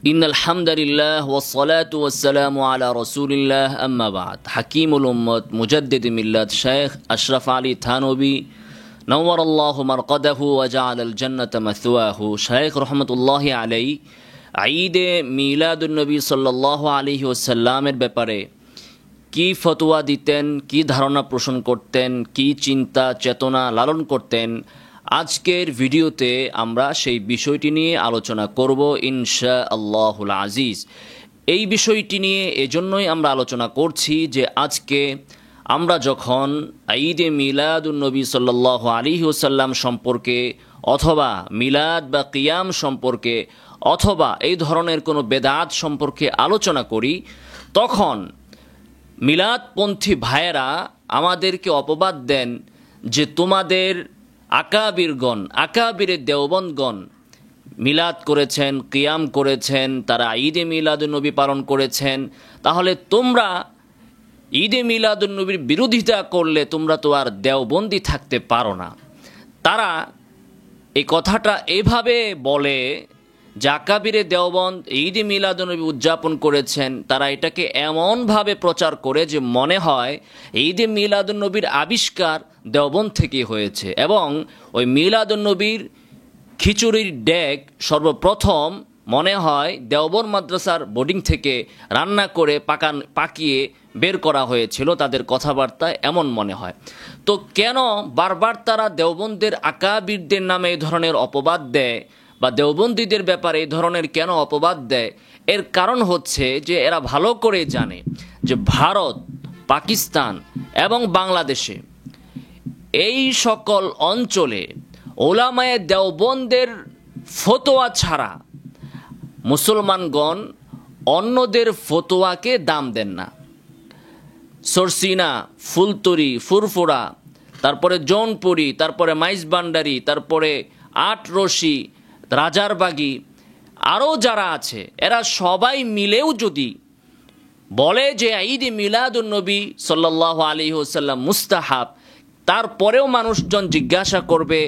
ইন্নাল হামদুলিল্লাহ ওয়াসসালাতু ওয়াসসালামু আলা রাসূলিল্লাহ আম্মা বা'দ। হাকিমুল উম্মত মুজাদ্দিদ মিল্লাত শাইখ আশরাফ আলী থানভী নওয়ারাল্লাহু মারকাদাহু ওয়া জাআলাল জান্নাতা মাথওয়াহু শাইখ রাহমাতুল্লাহি আলাইহি ঈদে মিলাদুন নবী সাল্লাল্লাহু আলাইহি ওয়াসাল্লামের ব্যাপারে কি ফতোয়া দিতেন, কি ধারণা পোষণ করতেন, কি চিন্তা চেতনা লালন করতেন, আজকের ভিডিওতে আমরা সেই বিষয়টি নিয়ে আলোচনা করব ইনশাআল্লাহুল আজিজ। এই বিষয়টি নিয়ে এজন্যই আমরা আলোচনা করছি যে আজকে আমরা যখন ঈদে মিলাদুন নবী সাল্লাল্লাহু আলাইহি ওয়াসাল্লাম সম্পর্কে অথবা মিলাদ বা কিয়াম সম্পর্কে অথবা এই ধরনের কোনো বেদাত সম্পর্কে আলোচনা করি, তখন মিলাদপন্থী ভাইয়েরা আমাদেরকে অপবাদ দেন যে তোমাদের আকাবিরে দেওবন্দগণ মিলাদ করেছেন, কিয়াম করেছেন, তারা ঈদে মিলাদুন নবী পালন করেছেন, তাহলে তোমরা ঈদে মিলাদুন নবীর বিরোধিতা করলে তোমরা তো আর দেওবন্দি থাকতে পারো না। তারা এই কথাটা এভাবে বলে যে আকাবিরে দেওবন্দ ঈদে মিলাদুন নবী উদযাপন করেছেন, তারা এটাকে এমনভাবে প্রচার করে যে মনে হয় ঈদে মিলাদুন নবীর আবিষ্কার দেওবন্দ থেকে হয়েছে এবং ওই মিলাদুন নবীর খিচুড়ির ডেক সর্বপ্রথম মনে হয় দেওবন্দ মাদ্রাসার বোর্ডিং থেকে রান্না করে পাকিয়ে বের করা হয়েছিল। তাদের কথাবার্তায় এমন মনে হয়। তো কেন বারবার তারা দেওবন্দের আকাবিরদের নামে এই ধরনের অপবাদ দেয় বা দেওবন্দীদের ব্যাপারে এই ধরনের কেন অপবাদ দেয়? এর কারণ হচ্ছে যে এরা ভালো করে জানে যে ভারত, পাকিস্তান এবং বাংলাদেশে এই সকল অঞ্চলে ওলামায়ে দেওবন্দের ফতোয়া ছাড়া মুসলমানগণ অন্যদের ফতোয়াকে দাম দেন না। সরসিনা, ফুলতরি, ফুরফুরা, তারপরে জৌনপুরি, তারপরে মাইজবান্ডারি, তারপরে আটরশি, রাজারবাগি, আরও যারা আছে এরা সবাই মিলেও যদি বলে যে ঈদে মিলাদুন নবী সাল্লাল্লাহু আলাইহি ওয়াসাল্লাম মুস্তাহাব, তারপরেও মানুষজন জিজ্ঞাসা করবে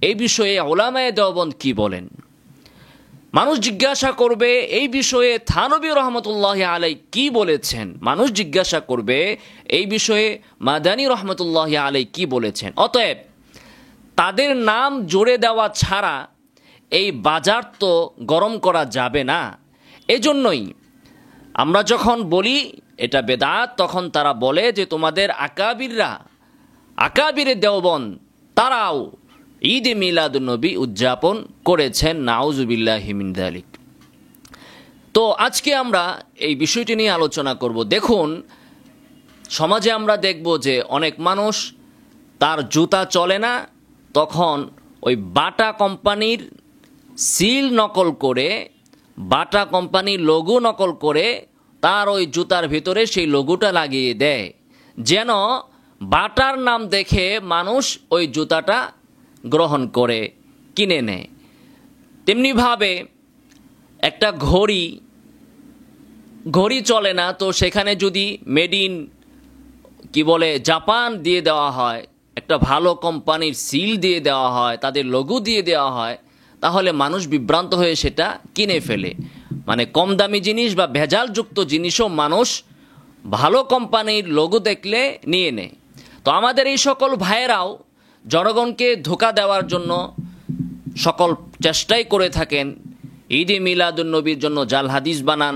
এই বিষয়ে উলামায়ে দেওবন্দ কি বলেন। মানুষ জিজ্ঞাসা করবে এই বিষয়ে থানভী রহমতুল্লাহি আলাইহি কি বলেছেন। মানুষ জিজ্ঞাসা করবে এই বিষয়ে মাদানী রহমতুল্লাহি আলাইহি কি বলেছেন। অতএব তাদের নাম জোরে দেওয়া ছাড়া এই বাজার তো গরম করা যাবে না। এজন্যই আমরা যখন বলি এটা বেদাত, তখন তারা বলে যে তোমাদের আকাবিরে দেওবন্দ তারাও ঈদে মিলাদুন নবী উদযাপন করেছেন, নাউজুবিল্লাহি মিন যালিক। তো আজকে আমরা এই বিষয়টি নিয়ে আলোচনা করব। দেখুন, সমাজে আমরা দেখব যে অনেক মানুষ তার জুতা চলে না, তখন ওই বাটা কোম্পানির সিল নকল করে, বাটা কোম্পানির লোগো নকল করে তার ওই জুতার ভিতরে সেই লোগোটা লাগিয়ে দেয়, যেন বাটার নাম দেখে মানুষ ওই জুতাটা গ্রহণ করে কিনে নেয়। তেমনিভাবে একটা ঘড়ি চলে না, তো সেখানে যদি মেড ইন জাপান দিয়ে দেওয়া হয়, একটা ভালো কোম্পানির সিল দিয়ে দেওয়া হয়, তাদের লোগো দিয়ে দেওয়া হয়, তাহলে মানুষ বিভ্রান্ত হয়ে সেটা কিনে ফেলে। মানে কম দামি জিনিস বা ভেজালযুক্ত জিনিসও মানুষ ভালো কোম্পানির লোগো দেখলে নিয়ে নেয়। তো আমাদের এই সকল ভাইয়েরাও জনগণকে ধোঁকা দেওয়ার জন্য সকল চেষ্টাই করে থাকেন। ঈদে মিলাদুন নবীর জন্য জাল হাদিস বানান,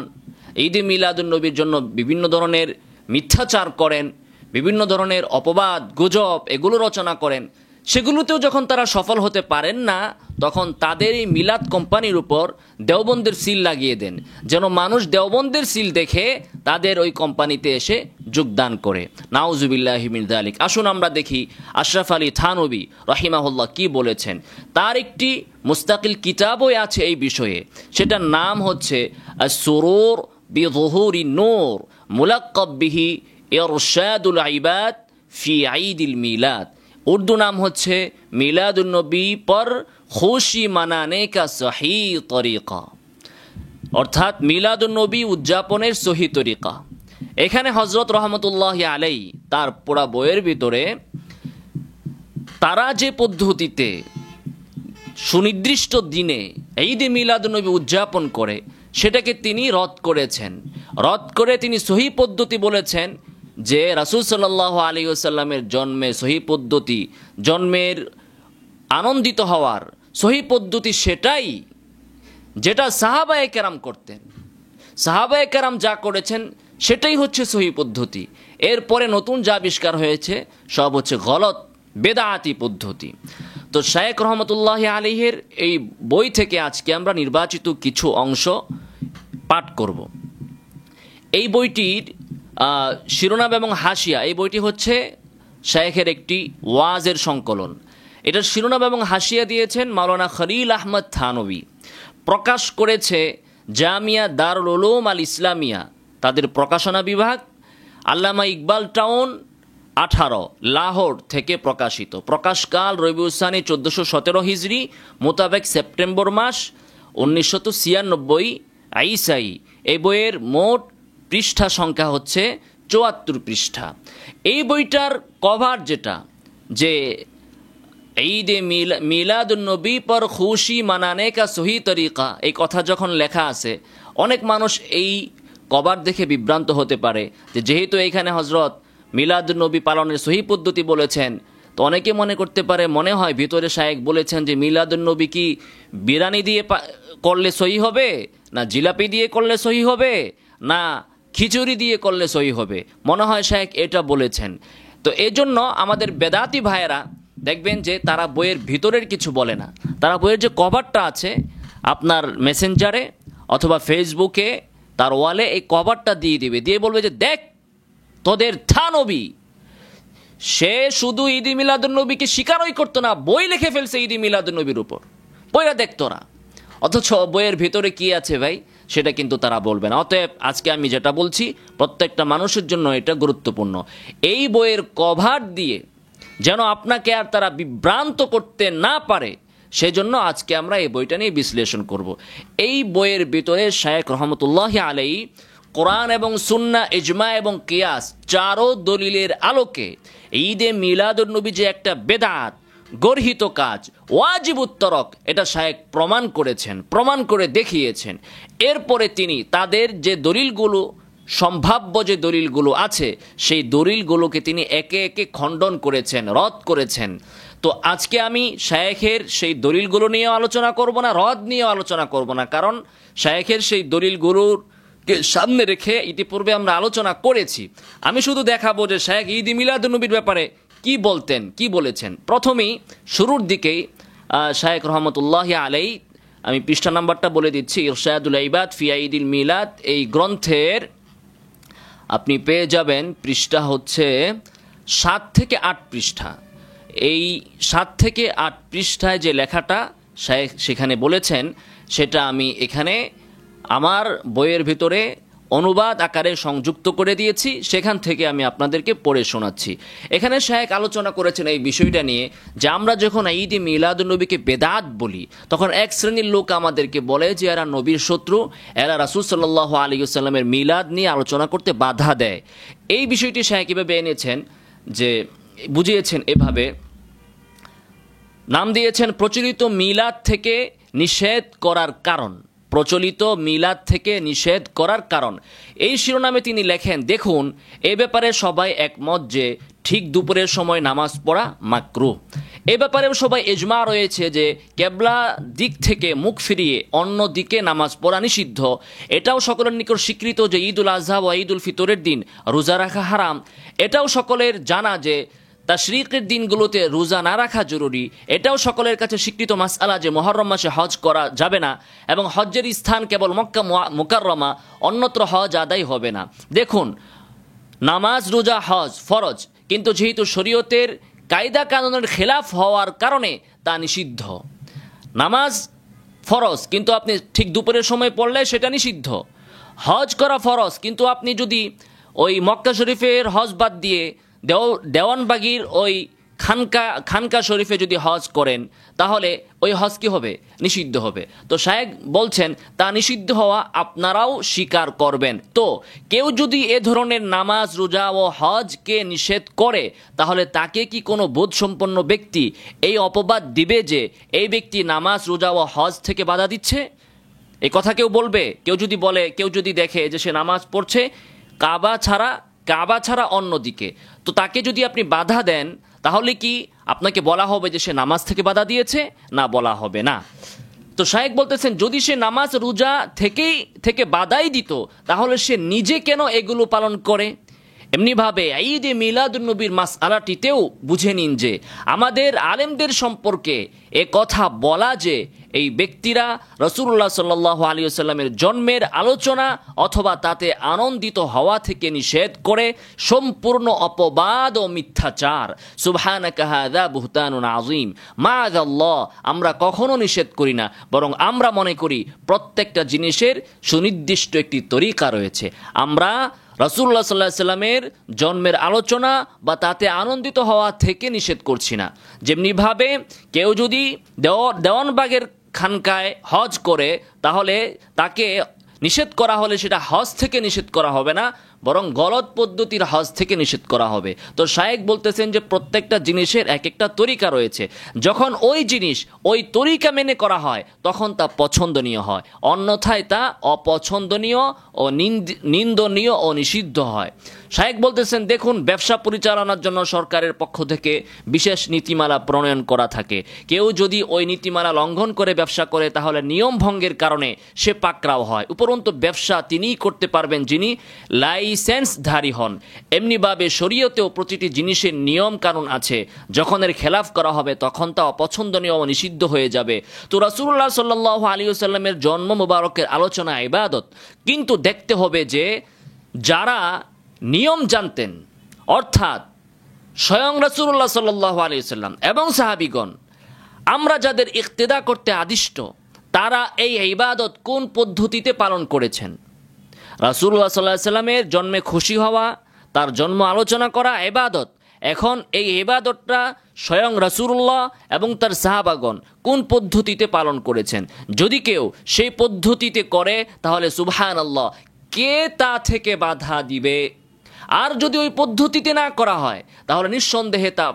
ঈদে মিলাদুন নবীর জন্য বিভিন্ন ধরনের মিথ্যাচার করেন, বিভিন্ন ধরনের অপবাদ গুজব এগুলো রচনা করেন। সেগুলোতেও যখন তারা সফল হতে পারেন না, তখন তাদের এই মিলাদ কোম্পানির উপর দেওবন্দের সিল লাগিয়ে দেন, যেন মানুষ দেওবন্দের সিল দেখে তাদের ওই কোম্পানিতে এসে যোগদান করে। নাউজুবিল্লাহি মিন যালিক। আসুন আমরা দেখি আশরাফ আলী থানভী রাহিমাহুল্লাহ কি বলেছেন। তার একটি মুস্তাকিল কিতাবও আছে এই বিষয়ে, সেটার নাম হচ্ছে আস-সুরুর বিযুহুরি নূর মুলাক্কাব বিহি ইরশাদুল ইবাদ ফি ঈদিল মিলাদ। উর্দু নাম হচ্ছে মিলাদুন নবী পর খুশি মানানে কা সহি তরিকা, অর্থাৎ মিলাদুন নবী উদযাপনের সহি তরিকা। এখানে হযরত রহমতুল্লাহি আলাইহি তার পুরা বইয়ের ভিতরে তারা যে পদ্ধতিতে সুনির্দিষ্ট দিনে ঈদে মিলাদুন নবী উদযাপন করে সেটাকে তিনি রদ করেছেন। রদ করে তিনি সহি পদ্ধতি বলেছেন যে রাসূল সাল্লাল্লাহু আলাইহি ওয়াসাল্লামের জন্মে সহি পদ্ধতি, জন্মের আনন্দিত হওয়ার সহি পদ্ধতি সেটাই যেটা সাহাবায়ে কেরাম করতেন। সাহাবায়ে কেরাম যা করেছেন সেটাই হচ্ছে সহি পদ্ধতি। এরপরে নতুন যা আবিষ্কার হয়েছে সব হচ্ছে গলত বেদাআতি পদ্ধতি। তো শায়েখ রহমতুল্লাহি আলাইহির এই বই থেকে আজকে আমরা নির্বাচিত কিছু অংশ পাঠ করব। এই বইটির শিরোনাম এবং হাসিয়া, এই বইটি হচ্ছে শায়েখের একটি ওয়াজের সংকলন। এটার শিরোনাম এবং হাসিয়া দিয়েছেন মাওলানা খলিল আহমদ থানভী। প্রকাশ করেছে জামিয়া দারুল উলুম আল ইসলামিয়া, তাদের প্রকাশনা বিভাগ, আল্লামা ইকবাল টাউন 18 লাহোর থেকে প্রকাশিত। প্রকাশকাল রবিউল সানি 1417 হিজরি মোতাবেক সেপ্টেম্বর মাস 1996 আইসাই। এই বইয়ের মোট পৃষ্ঠা সংখ্যা হচ্ছে 74 পৃষ্ঠা। এই বইটার কভার যেটা, যে ঈদে মিলাদুন নবী পর খুশি মানানে কা সহি তরিকা, এই কথা যখন লেখা আছে অনেক মানুষ এই কভার দেখে বিভ্রান্ত হতে পারে যে যেহেতু এইখানে হজরত মিলাদুন নবী পালনের সহি পদ্ধতি বলেছেন, তো অনেকে মনে করতে পারে, মনে হয় ভিতরে শায়েখ বলেছেন যে মিলাদুন নবী কি বিরিয়ানি দিয়ে করলে সহি হবে, না জিলাপি দিয়ে করলে সহি হবে, না খিচুড়ি দিয়ে করলে সহি হবে। মনে হয় শায়েখ এটা বলেছেন। তো এই জন্য আমাদের বেদাতি ভাইয়েরা দেখবেন যে তারা বইয়ের ভিতরের কিছু বলে না, তারা বইয়ের যে কভারটা আছে আপনার মেসেঞ্জারে অথবা ফেসবুকে তার ওয়ালে এই কভারটা দিয়ে দিবে, দিয়ে বলবে যে দেখ তোদের থানবী, সে শুধু ঈদে মিলাদুন নবীকে স্বীকারই করতো না, বই লিখে ফেলছে ঈদে মিলাদুন নবীর উপর, বইটা দেখ তোরা। অথচ বইয়ের ভিতরে কি আছে ভাই সেটা কিন্তু তারা বলবে না। অতএব আজকে আমি যেটা বলছি প্রত্যেকটা মানুষের জন্য এটা গুরুত্বপূর্ণ। এই বইয়ের কভার দিয়ে যেন আপনাকে আর তারা বিভ্রান্ত করতে না পারে, সেজন্য আজকে আমরা এই বইটা নিয়ে বিশ্লেষণ করব। এই বইয়ের ভিতরে শায়েখ রহমতুল্লাহি আলাইহি কোরআন এবং সুন্নাহ, ইজমা এবং কিয়াস চারো দলিলের আলোকে ঈদে মিলাদুন নবী যে একটা বেদাত গর্হিত কাজ, ওয়াজিবুত তরক, এটা শায়েখ প্রমাণ করেছেন, প্রমাণ করে দেখিয়েছেন। এরপরে তিনি তাদের যে দলিলগুলো, সম্ভাব্য যে দলিলগুলো আছে, সেই দলিলগুলোকে তিনি একে একে খণ্ডন করেছেন, রদ করেছেন। তো আজকে আমি শায়েখের সেই দলিলগুলো নিয়ে আলোচনা করব না, রদ নিয়ে আলোচনা করব না, কারণ শায়েখের সেই দলিলগুলোকে সামনে রেখে ইতিপূর্বে আমরা আলোচনা করেছি। আমি শুধু দেখাবো যে শায়েখ ঈদে মিলাদুন নবীর ব্যাপারে কি বলতেন, কি বলেছেন। প্রথমেই শুরুর দিকেই শায়েখ রহমতুল্লাহি আলাইহি, আমি পৃষ্ঠা নাম্বারটা বলে দিচ্ছি, ইরশাদুল ইবাদ ফি ঈদিল মিলাদ, এই গ্রন্থের আপনি পেয়ে যাবেন পৃষ্ঠা হচ্ছে 7 থেকে 8 পৃষ্ঠা। এই 7 থেকে 8 পৃষ্ঠায় যে লেখাটা শায়েখ সেখানে বলেছেন সেটা আমি এখানে আমার বইয়ের ভিতরে অনুবাদ আকারে সংযুক্ত করে দিয়েছি, সেখান থেকে আমি আপনাদেরকে পড়ে শোনাচ্ছি। এখানে শায়েখ আলোচনা করেছেন এই বিষয়টা নিয়ে যে আমরা যখন ঈদে মিলাদুন নবীকে বেদাত বলি, তখন এক শ্রেণীর লোক আমাদেরকে বলে যে এরা নবীর শত্রু, এরা রাসূল সাল্লাল্লাহু আলাইহি ওয়াসাল্লামের মিলাদ নিয়ে আলোচনা করতে বাধা দেয়। এই বিষয়টি শায়েখ কিভাবে এনেছেন, যে বুঝিয়েছেন এভাবে, নাম দিয়েছেন প্রচলিত মিলাদ থেকে নিষেধ করার কারণ, প্রচলিত মিলাদ থেকে নিষেধ করার কারণ। এই শিরোনামে তিনি লেখেন, দেখুন এ ব্যাপারে সবাই একমত যে ঠিক দুপুরের সময় নামাজ পড়া মাকরুহ। এ ব্যাপারেও সবাই ইজমা রয়েছে যে কেবলা দিক থেকে মুখ ফিরিয়ে অন্য দিকে নামাজ পড়া নিষিদ্ধ। এটাও সকলের নিকট স্বীকৃত যে ঈদুল আজহা ও ঈদুল ফিতরের দিন রোজা রাখা হারাম। এটাও সকলের জানা যে তাশরিকের দিনগুলোতে রোজা না রাখা জরুরি। এটাও সকলের কাছে স্বীকৃত মাসআলা যে মুহররম মাসে হজ করা যাবে না এবং হজ্জের স্থান কেবল মক্কা মুকাররমা, অন্যত্র হজ আদায় হবে না। দেখুন, নামাজ, রোজা, হজ ফরজ, কিন্তু যেহেতু শরীয়তের কায়দা কানুনের খেলাফ হওয়ার কারণে তা নিষিদ্ধ। নামাজ ফরজ, কিন্তু আপনি ঠিক দুপুরের সময় পড়লে সেটা নিষিদ্ধ। হজ করা ফরজ, কিন্তু আপনি যদি ওই মক্কা শরীফের হজ বাদ দিয়ে দেওয়ানবাগির ওই খানকা শরীফে যদি হজ করেন, তাহলে ওই হজ কি হবে? নিষিদ্ধ হবে। তো শায়েখ বলছেন তা নিষিদ্ধ হওয়া আপনারাও স্বীকার করবেন। তো কেউ যদি এ ধরনের নামাজ, রোজা ও হজকে নিষেধ করে, তাহলে তাকে কি কোনো বোধসম্পন্ন ব্যক্তি এই অপবাদ দিবে যে এই ব্যক্তি নামাজ, রোজা ও হজ থেকে বাধা দিচ্ছে? এই কথা কেউ বলবে? কেউ যদি বলে, কেউ যদি দেখে যে সে নামাজ পড়ছে কাবা ছাড়া অন্যদিকে, তো তাকে যদি আপনি বাধা দেন, তাহলে কি আপনাকে বলা হবে যে সে নামাজ থেকে বাধা দিয়েছে? না, বলা হবে না। তো শায়েখ বলতেছেন, যদি সে নামাজ রোজা থেকে বাধাই দিত, তাহলে সে নিজে কেন এগুলো পালন করে? এমনিভাবে ঈদে মিলাদুন্নবীর মাসআলাটিতেও বুঝে নিন যে আমাদের আলেমদের সম্পর্কে এ কথা বলা যে এই ব্যক্তিরা রাসূলুল্লাহ সাল্লাল্লাহু আলাইহি ওয়াসাল্লামের জন্মের আলোচনা অথবা তাতে আনন্দিত হওয়া থেকে নিষেধ করে সম্পূর্ণ অপবাদ ও মিথ্যাচার। সুবহানাকা হাযা বুহতানুন আযীম। মাআযাল্লাহ, আমরা কখনো নিষেধ করি না, বরং আমরা মনে করি প্রত্যেকটা জিনিসের সুনির্দিষ্ট একটি তরিকা রয়েছে। আমরা রাসূলুল্লাহ সাল্লাল্লাহু আলাইহি ওয়াসাল্লামের জন্মের আলোচনা বা তাতে আনন্দিত হওয়া থেকে নিষেধ করছি না। যেমনিভাবে কেউ যদি দেওয়ানবাগের খানকায় হজ করে, তাহলে তাকে নিষেধ করা হলে সেটা হজ থেকে নিষেধ করা হবে না, বরং গলত পদ্ধতির হজ থেকে নিষেধ করা হবে। তো শায়েখ বলতেছেন যে প্রত্যেকটা জিনিসের এক একটা তরিকা রয়েছে। যখন ওই জিনিস ওই তরিকা মেনে করা হয়, তখন তা পছন্দনীয় হয়, অন্যথায় তা অপছন্দনীয় ও নিন্দনীয় ও নিষিদ্ধ হয়। শায়েখ বলতেছেন, দেখুন, ব্যবসা পরিচালনার জন্য সরকারের পক্ষ থেকে বিশেষ নীতিমালা প্রণয়ন করা থাকে। কেউ যদি ওই নীতিমালা লঙ্ঘন করে ব্যবসা করে, তাহলে নিয়ম ভঙ্গের কারণে সে পাকড়াও হয়। উপরন্তু ব্যবসা তিনিই করতে পারবেন যিনি লাইসেন্সধারী হন। এমনিভাবে শরীয়তেও প্রতিটি জিনিসের নিয়ম কানুন আছে। যখন এর খেলাফ করা হবে, তখন তা অপছন্দনীয় ও নিষিদ্ধ হয়ে যাবে। তো রাসূলুল্লাহ সাল্লাল্লাহু আলাইহি ওয়াসাল্লামের জন্ম মুবারকের আলোচনা ইবাদত, কিন্তু দেখতে হবে যে যারা নিয়ম জানতেন, অর্থাৎ স্বয়ং রাসূলুল্লাহ সাল্লাল্লাহু আলাইহি ওয়াসাল্লাম এবং সাহাবীগণ, আমরা যাদের ইক্তেদা করতে আদিষ্ট, তারা এই ইবাদত কোন পদ্ধতিতে পালন করেছেন। রাসূলুল্লাহ সাল্লাল্লাহু আলাইহি ওয়াসাল্লামের জন্মে খুশি হওয়া, তার জন্ম আলোচনা করা ইবাদত। এখন এই ইবাদতটা স্বয়ং রাসূলুল্লাহ এবং তার সাহাবাগণ কোন পদ্ধতিতে পালন করেছেন। যদি কেউ সেই পদ্ধতিতে করে, তাহলে সুবহানাল্লাহ, কে তা থেকে বাধা দিবে? আর যদি ওই পদ্ধতিতে না করা হয়, তাহলে নিঃসন্দেহে তা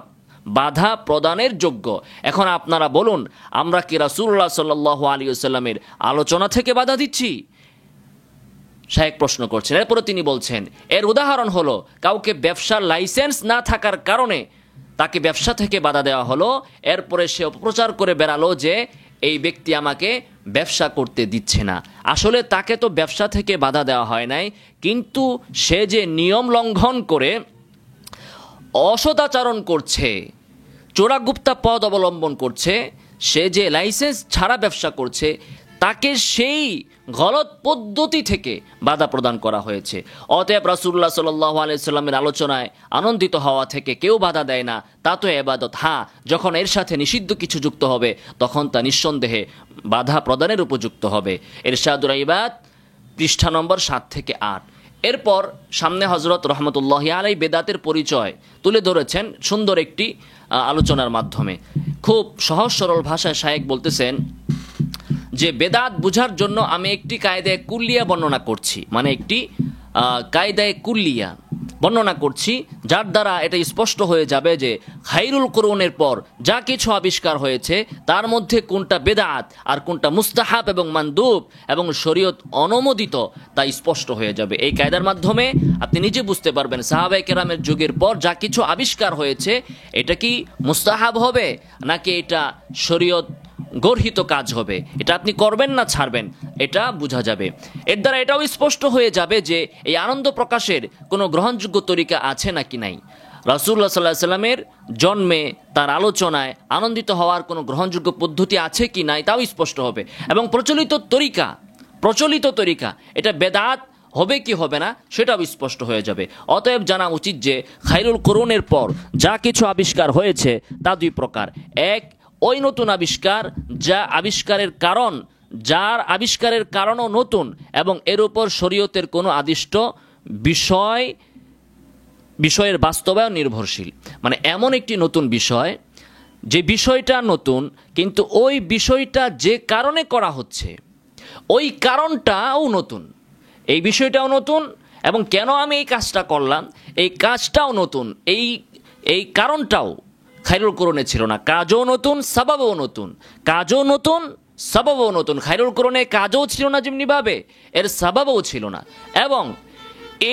বাধা প্রদানের যোগ্য। এখন আপনারা বলুন, আমরা কি রাসূলুল্লাহ সাল্লাল্লাহু আলাইহি ওয়াসাল্লামের আলোচনা থেকে বাধা দিচ্ছি? শায়েখ প্রশ্ন করছেন। এরপরে তিনি বলছেন, এর উদাহরণ হলো কাউকে ব্যবসার লাইসেন্স না থাকার কারণে তাকে ব্যবসা থেকে বাধা দেওয়া হলো। এরপরে সে অপপ্রচার করে বেড়ালো যে এই ব্যক্তি আমাকে ব্যবসা করতে দিচ্ছে না। আসলে তাকে তো ব্যবসা থেকে বাধা দেওয়া হয় নাই, কিন্তু সে যে নিয়ম লঙ্ঘন করে অসদাচরণ করছে, চোরাগুপ্তা পথ অবলম্বন করছে, সে যে লাইসেন্স ছাড়া ব্যবসা করছে, তাকে সেই গলত পদ্ধতি থেকে বাধা প্রদান করা হয়েছে। অতএব রাসূলুল্লাহ সাল্লাল্লাহু আলাইহি ওয়াসাল্লামের আলোচনায় আনন্দিত হওয়া থেকে কেউ বাধা দেয় না, তা তো ইবাদত। হ্যাঁ, যখন এর সাথে নিষিদ্ধ কিছু যুক্ত হবে, তখন তা নিঃসন্দেহে বাধা প্রদানের উপযুক্ত হবে। ইরশাদুল ইবাদ, পৃষ্ঠা নম্বর 7 থেকে 8। এরপর সামনে হযরত রহমতুল্লাহি আলাইহি বেদাতের পরিচয় তুলে ধরেছেন সুন্দর একটি আলোচনার মাধ্যমে। খুব সহজ সরল ভাষায় শায়েখ বলতেছেন যে বেদাত বোঝার জন্য আমি একটি কায়দায়ে কুল্লিয়া বর্ণনা করছি, মানে একটি কায়দায়ে কুল্লিয়া বর্ণনা করছি, যার দ্বারা এটা স্পষ্ট হয়ে যাবে যে খায়রুল কুরুনের পর যা কিছু আবিষ্কার হয়েছে, তার মধ্যে কোনটা বেদাত আর কোনটা মুস্তাহাব এবং মানদুব এবং শরীয়ত অনুমোদিত, তা স্পষ্ট হয়ে যাবে। এই কায়দার মাধ্যমে আপনি নিজে বুঝতে পারবেন সাহাবায়ে কেরামের যুগের পর যা কিছু আবিষ্কার হয়েছে, এটা কি মুস্তাহাব হবে নাকি এটা শরীয়ত গর্হিত কাজ হবে, এটা আপনি করবেন না ছাড়বেন, এটা বোঝা যাবে। এর দ্বারা এটাও স্পষ্ট হয়ে যাবে যে এই আনন্দ প্রকাশের কোনো গ্রহণযোগ্য তরিকা আছে নাকি নাই। রাসূলুল্লাহ সাল্লাল্লাহু আলাইহি ওয়াসাল্লামের জন্মে তার আলোচনায় আনন্দিত হওয়ার কোনো গ্রহণযোগ্য পদ্ধতি আছে কি নাই, তাও স্পষ্ট হবে। এবং প্রচলিত তরিকা এটা বেদাত হবে কি হবে না, সেটাও স্পষ্ট হয়ে যাবে। অতএব জানা উচিত যে খায়রুল কুরুনের পর যা কিছু আবিষ্কার হয়েছে তা দুই প্রকার। এক, ওই নতুন আবিষ্কার যার আবিষ্কারের কারণও নতুন এবং এর উপর শরীয়তের কোনো আদিষ্ট বিষয়ের বাস্তবায়ন নির্ভরশীল। মানে এমন একটি নতুন বিষয়, যে বিষয়টা নতুন, কিন্তু ওই বিষয়টা যে কারণে করা হচ্ছে ওই কারণটাও নতুন, এই বিষয়টাও নতুন, এবং কেন আমি এই কাজটা করলাম এই কাজটাও নতুন, এই কারণটাও খায়রুল কুরুনে ছিল না। কাজও নতুন, সাবাবও নতুন, কাজও নতুন, সাবাবও নতুন। খায়রুল কোরআনে কাজও ছিল না যেমনিভাবে, এর সাবাবও ছিল না। এবং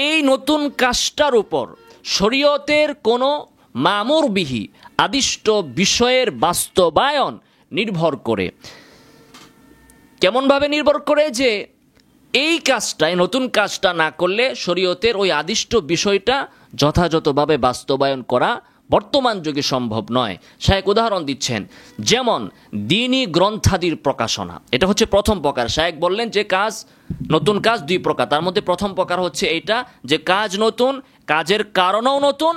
এই নতুন কাজটার উপর শরীয়তের কোনো মামুরবিহি আদিষ্ট বিষয়ের বাস্তবায়ন নির্ভর করে। কেমনভাবে নির্ভর করে? যে এই কাজটায়, নতুন কাজটা না করলে শরীয়তের ওই আদিষ্ট বিষয়টা যথাযথভাবে বাস্তবায়ন করা বর্তমান যুগে সম্ভব নয়। শায়েখ উদাহরণ দিচ্ছেন, যেমন দ্বীনি গ্রন্থাদির প্রকাশনা, এটা হচ্ছে প্রথম প্রকার। শায়েখ বললেন যে কাজ, নতুন কাজ দুই প্রকার, তার মধ্যে প্রথম প্রকার হচ্ছে এইটা যে কাজ নতুন, কাজের কারণও নতুন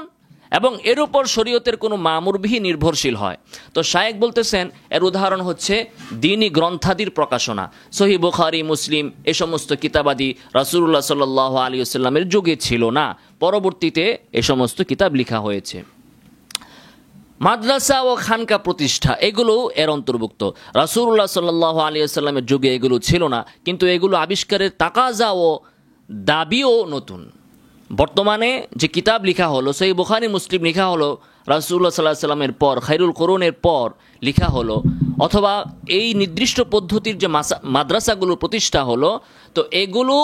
এবং এর উপর শরীয়তের কোনো মামুরবিহি নির্ভরশীল হয়। তো শায়েখ বলতেছেন এর উদাহরণ হচ্ছে দ্বীনি গ্রন্থাদির প্রকাশনা। সহিহ বুখারী, মুসলিম এ সমস্ত কিতাবাদি রাসূলুল্লাহ সাল্লাল্লাহু আলাইহি ওয়াসাল্লামের যুগে ছিল না, পরবর্তীতে এ সমস্ত কিতাব লেখা হয়েছে। মাদ্রাসা ও খানকা প্রতিষ্ঠা, এগুলো এর অন্তর্ভুক্ত। রাসূলুল্লাহ সাল্লাল্লাহু আলাইহি ওয়াসাল্লামের যুগে এগুলো ছিল না, কিন্তু এগুলো আবিষ্কারের তাকাজা ও দাবিও নতুন। বর্তমানে যে কিতাব লেখা হলো, সহিহ বুখারী, মুসলিম লেখা হলো রাসূলুল্লাহ সাল্লাল্লাহু আলাইহি ওয়াসাল্লামের পর, খায়রুল কুরুনের পর লেখা হলো, অথবা এই নির্দিষ্ট পদ্ধতির যে মাদ্রাসাগুলো প্রতিষ্ঠা হলো, তো এগুলো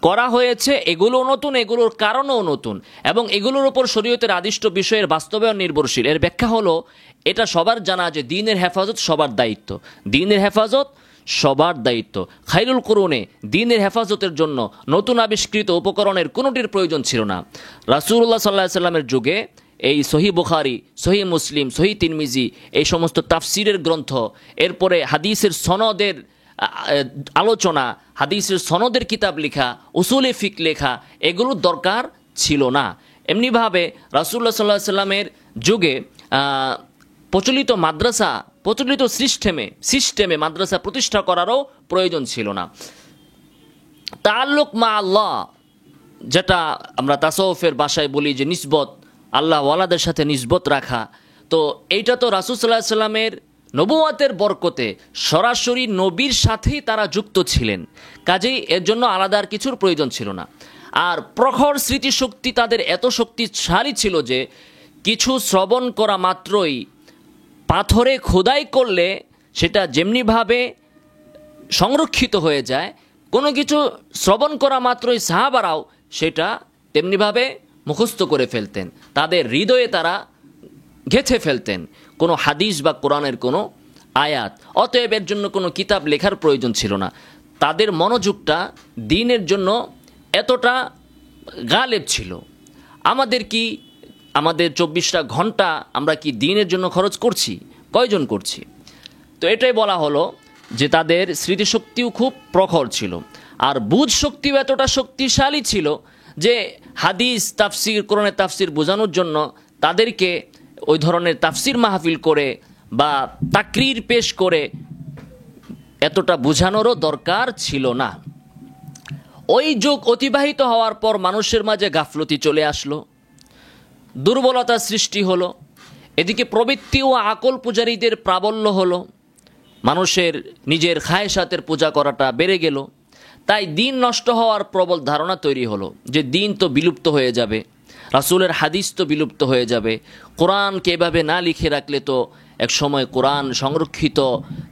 করা হয়েছে, এগুলো নতুন, এগুলোর কারণও নতুন এবং এগুলোর উপর শরীয়তের আদিষ্ট বিষয়ের বাস্তবায়ন নির্ভরশীল। এর ব্যাখ্যা হলো, এটা সবার জানা যে দ্বীনের হেফাজত সবার দায়িত্ব, দ্বীনের হেফাজত সবার দায়িত্ব। খায়রুল কুরুনে দ্বীনের হেফাজতের জন্য নতুন আবিষ্কৃত উপকরণের কোনোটির প্রয়োজন ছিল না। রাসূলুল্লাহ সাল্লাল্লাহু আলাইহি ওয়াসাল্লামের যুগে এই সহিহ বুখারী, সহিহ মুসলিম, সহিহ তিরমিজি এই সমস্ত তাফসিরের গ্রন্থ, এরপরে হাদিসের সনদের আলোচনা, হাদিসের সনদের কিতাব লেখা, উসুলে ফিক লেখা, এগুলোর দরকার ছিল না। এমনিভাবে রাসূলুল্লাহ সাল্লাল্লাহু আলাইহি ওয়াসাল্লামের যুগে প্রচলিত মাদ্রাসা, প্রচলিত সিস্টেমে মাদ্রাসা প্রতিষ্ঠা করারও প্রয়োজন ছিল না। তাআল্লুক মা আল্লাহ, যেটা আমরা তাসাউফের ভাষায় বলি যে নিসবত, আল্লাহ ওয়ালাদের সাথে নিসবত রাখা, তো এইটা তো রাসূল সাল্লাল্লাহু আলাইহি ওয়াসাল্লামের নবুয়তের বরকতে সরাসরি নবীর সাথেই তারা যুক্ত ছিলেন, কাজেই এর জন্য আলাদা আর কিছুর প্রয়োজন ছিল না। আর প্রখর স্মৃতিশক্তি তাদের এত শক্তিশালী ছিল যে কিছু শ্রবণ করা মাত্রই পাথরে খোদাই করলে সেটা যেমনিভাবে সংরক্ষিত হয়ে যায়, কোনো কিছু শ্রবণ করা মাত্রই সাহাবারাও সেটা তেমনিভাবে মুখস্থ করে ফেলতেন, তাদের হৃদয়ে তারা গেঁথে ফেলতেন কোনো হাদিস বা কোরআনের কোনো আয়াত। অতএব এর জন্য কোনো কিতাব লেখার প্রয়োজন ছিল না। তাদের মনোযোগটা দ্বীনের জন্য এতটা গালেব ছিল। আমাদের কি, আমাদের 24টা ঘন্টা আমরা কি দ্বীনের জন্য খরচ করছি? কয়জন করছি? তো এটাই বলা হলো যে তাদের স্মৃতিশক্তিও খুব প্রখর ছিল, আর বুঝ শক্তিও এতটা শক্তিশালী ছিল যে হাদিস, তাফসির, কোরআনের তাফসির বোঝানোর জন্য তাদেরকে ওই ধরনের তাফসির মাহফিল করে বা তাকরির পেশ করে এতটা বোঝানোরও দরকার ছিল না। ওই যুগ অতিবাহিত হওয়ার পর মানুষের মাঝে গাফলতি চলে আসলো, দুর্বলতা সৃষ্টি হলো, এদিকে প্রবৃত্তি ও আকল পূজারীদের প্রাবল্য হলো, মানুষের নিজের খায়সাতের পূজা করাটা বেড়ে গেল। তাই দ্বীন নষ্ট হওয়ার প্রবল ধারণা তৈরি হলো যে দ্বীন তো বিলুপ্ত হয়ে যাবে, রাসূলের হাদিস তো বিলুপ্ত হয়ে যাবে, কোরআনকে এভাবে না লিখে রাখলে তো এক সময় কোরআন সংরক্ষিত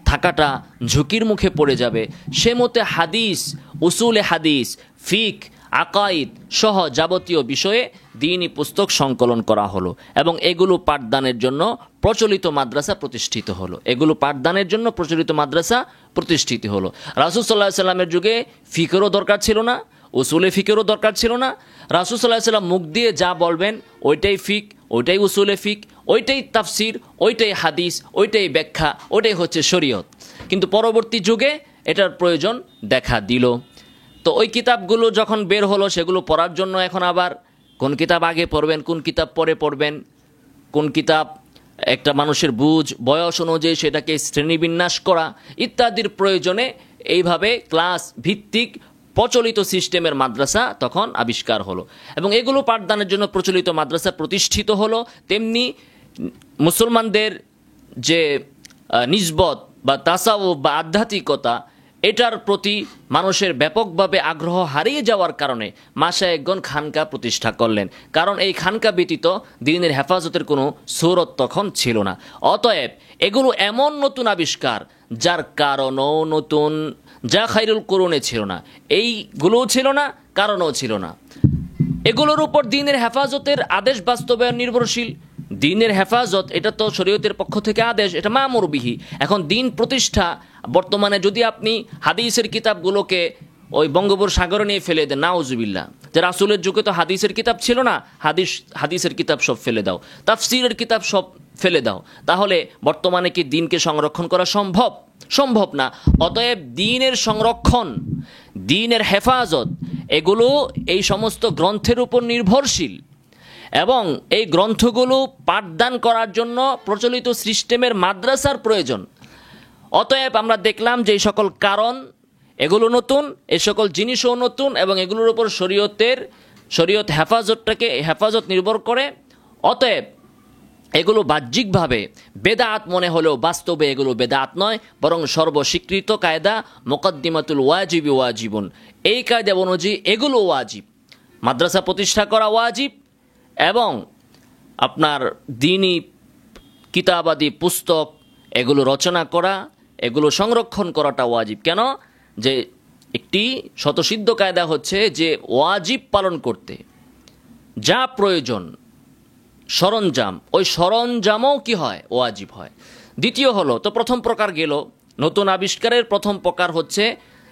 থাকাটা ঝুঁকির মুখে পড়ে যাবে। সে মতে হাদিস, উসুলে হাদিস, ফিক, আকাইদ সহ যাবতীয় বিষয়ে দ্বীনি পুস্তক সংকলন করা হলো এবং এগুলো পাঠদানের জন্য প্রচলিত মাদ্রাসা প্রতিষ্ঠিত হলো। রাসূল সাল্লাল্লাহু আলাইহি ওয়াসাল্লামের যুগে ফিকেরও দরকার ছিল না, উসুলে ফিকেরও দরকার ছিল না। রাসূল সাল্লাল্লাহু আলাইহি ওয়াসাল্লাম মুখ দিয়ে যা বলবেন ওইটাই ফিক, ওইটাই উসুলে ফিক, ওইটাই তাফসির, ওইটাই হাদিস, ওইটাই ব্যাখ্যা, ওইটাই হচ্ছে শরীয়ত। কিন্তু পরবর্তী যুগে এটার প্রয়োজন দেখা দিল। তো ওই কিতাবগুলো যখন বের হলো সেগুলো পড়ার জন্য এখন আবার কোন কিতাব আগে পড়বেন, কোন কিতাব পরে পড়বেন, কোন কিতাব একটা মানুষের বুঝ, বয়স অনুযায়ী সেটাকে শ্রেণীবিন্যাস করা ইত্যাদির প্রয়োজনে এইভাবে ক্লাস ভিত্তিক প্রচলিত সিস্টেমের মাদ্রাসা তখন আবিষ্কার হলো এবং এগুলো পাঠদানের জন্য প্রচলিত মাদ্রাসা প্রতিষ্ঠিত হলো। তেমনি মুসলমানদের যে নিসবত বা তাসাউফ বা আধ্যাত্মিকতা, এটার প্রতি মানুষের ব্যাপকভাবে আগ্রহ হারিয়ে যাওয়ার কারণে মাশায়েখগণ খানকা প্রতিষ্ঠা করলেন, কারণ এই খানকা ব্যতীত দ্বীনের হেফাজতের কোনো সূরত তখন ছিল না। অতএব এগুলো এমন নতুন আবিষ্কার যার কারণও নতুন, যা খায়রুল কুরুনে ছিল না, এইগুলোও ছিল না, কারণও ছিল না। এগুলোর উপর দ্বীনের হেফাজতের আদেশ বাস্তবায়ন নির্ভরশীল। দ্বীনের হেফাজত এটা তো শরীয়তের পক্ষ থেকে আদেশ, এটা মামুর বিহি। এখন দ্বীন প্রতিষ্ঠা বর্তমানে যদি আপনি হাদিসের কিতাবগুলোকে ওই বঙ্গোপসাগরে নিয়ে ফেলে দেন, নাউজুবিল্লাহ, যে রাসূলের যুগে তো হাদিসের কিতাব ছিল না, হাদিসের কিতাব সব ফেলে দাও, তাফসীরের কিতাব সব ফেলে দাও, তাহলে বর্তমানে কি দ্বীনকে সংরক্ষণ করা সম্ভব? সম্ভব না। অতএব দ্বীনের সংরক্ষণ, দ্বীনের হেফাজত, এগুলো এই সমস্ত গ্রন্থের উপর নির্ভরশীল এবং এই গ্রন্থগুলো পাঠদান করার জন্য প্রচলিত সিস্টেমের মাদ্রাসার প্রয়োজন। অতএব আমরা দেখলাম যে এই সকল কারণ, এগুলো নতুন, এই সকল জিনিসও নতুন এবং এগুলোর উপর শরীয়ত হেফাজত নির্ভর করে। অতএব এগুলো বাহ্যিকভাবে বেদাত মনে হলেও বাস্তবে এগুলো বেদাত নয়, বরং সর্বস্বীকৃত কায়দা মুকদ্দিমাতুল ওয়াজিবি ওয়াজিবুন, এই কায়দা অনুযায়ী এগুলো ওয়াজিব। মাদ্রাসা প্রতিষ্ঠা করা ওয়াজিব এবং আপনার দ্বীনি কিতাবাদি পুস্তক এগুলো রচনা করা, এগুলো সংরক্ষণ করাটা ওয়াজিব। কেন? যে একটি স্বতঃসিদ্ধ কায়দা হচ্ছে যে ওয়াজিব পালন করতে যা প্রয়োজন সরঞ্জাম, ওই সরঞ্জামও কি হয়? ওয়াজিব হয়। দ্বিতীয় হলো, তো প্রথম প্রকার গেল, নতুন আবিষ্কারের প্রথম প্রকার হচ্ছে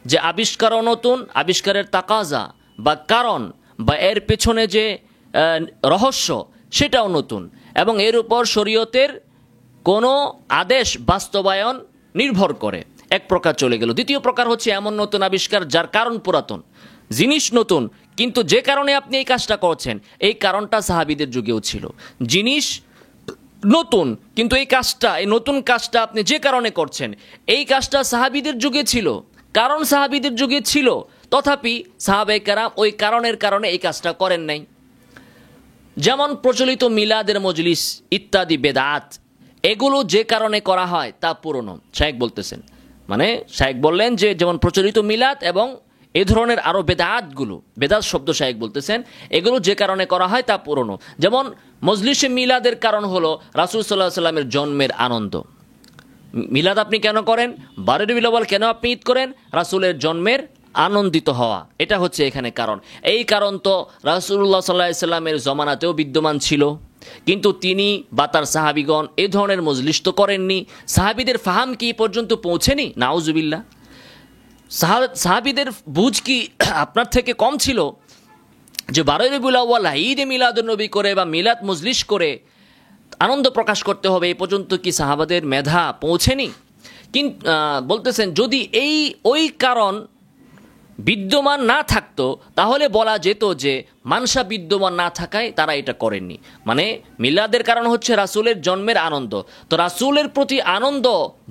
যে আবিষ্কারও নতুন, আবিষ্কারের তাকাজা বা কারণ বা এর পেছনে যে রহস্য সেটাও নতুন এবং এর উপর শরীয়তের কোনো আদেশ বাস্তবায়ন নির্ভর করে, এক প্রকার চলে গেল। দ্বিতীয় প্রকার হচ্ছে এমন নতুন আবিষ্কার যার কারণ পুরাতন, জিনিস নতুন, কিন্তু যে কারণে আপনি এই কাজটা করছেন এই কারণটা সাহাবীদের যুগেও ছিল। জিনিস নতুন, কিন্তু এই নতুন কাজটা আপনি যে কারণে করছেন এই কাজটা সাহাবীদের যুগে ছিল, কারণ সাহাবীদের যুগে ছিল, তথাপি সাহাবায়ে কেরাম ওই কারণের কারণে এই কাজটা করেন নাই। যেমন প্রচলিত মিলাদের মজলিস ইত্যাদি বেদাত, এগুলো যে কারণে করা হয় তা পুরনো। শায়েখ বলতেছেন, মানে শায়েখ বললেন যে যেমন প্রচলিত মিলাদ এবং এই ধরনের আরও বেদাতগুলো, বেদাত শব্দ শায়েখ বলতেছেন, এগুলো যে কারণে করা হয় তা পুরনো। যেমন মজলিসে মিলাদের কারণ হলো রাসূল সাল্লাল্লাহু আলাইহি সাল্লামের জন্মের আনন্দ। মিলাদ আপনি কেন করেন? 12 রবিউল আউয়াল কেন আপনি ঈদ করেন? রাসূলের জন্মের আনন্দিত হওয়া, এটা হচ্ছে এখানে কারণ। এই কারণ তো রাসূলুল্লাহ সাল্লাল্লাহু আলাইহি সাল্লামের জমানাতেও বিদ্যমান ছিল, কিন্তু তিনি বা তার সাহাবীগণ এই ধরনের মজলিস তো করেননি। সাহাবীদের ফাহাম কি পর্যন্ত পৌঁছেনি? নাউজুবিল্লাহ। সাহাবীদের বুঝ কি আপনার থেকে কম ছিল যে 12 রবিউল আউয়াল ঈদে মিলাদুন্নবী করে বা মিলাদ মজলিস করে আনন্দ প্রকাশ করতে হবে, এই পর্যন্ত কি সাহাবাদের মেধা পৌঁছেনি? কিন্তু বলতেছেন যদি ওই কারণ বিদ্যমান না থাকতো তাহলে বলা যেত যে মানসা বিদ্যমান না থাকায় তারা এটা করেননি। মানে মিলাদের কারণ হচ্ছে রাসূলের জন্মের আনন্দ, তো রাসূলের প্রতি আনন্দ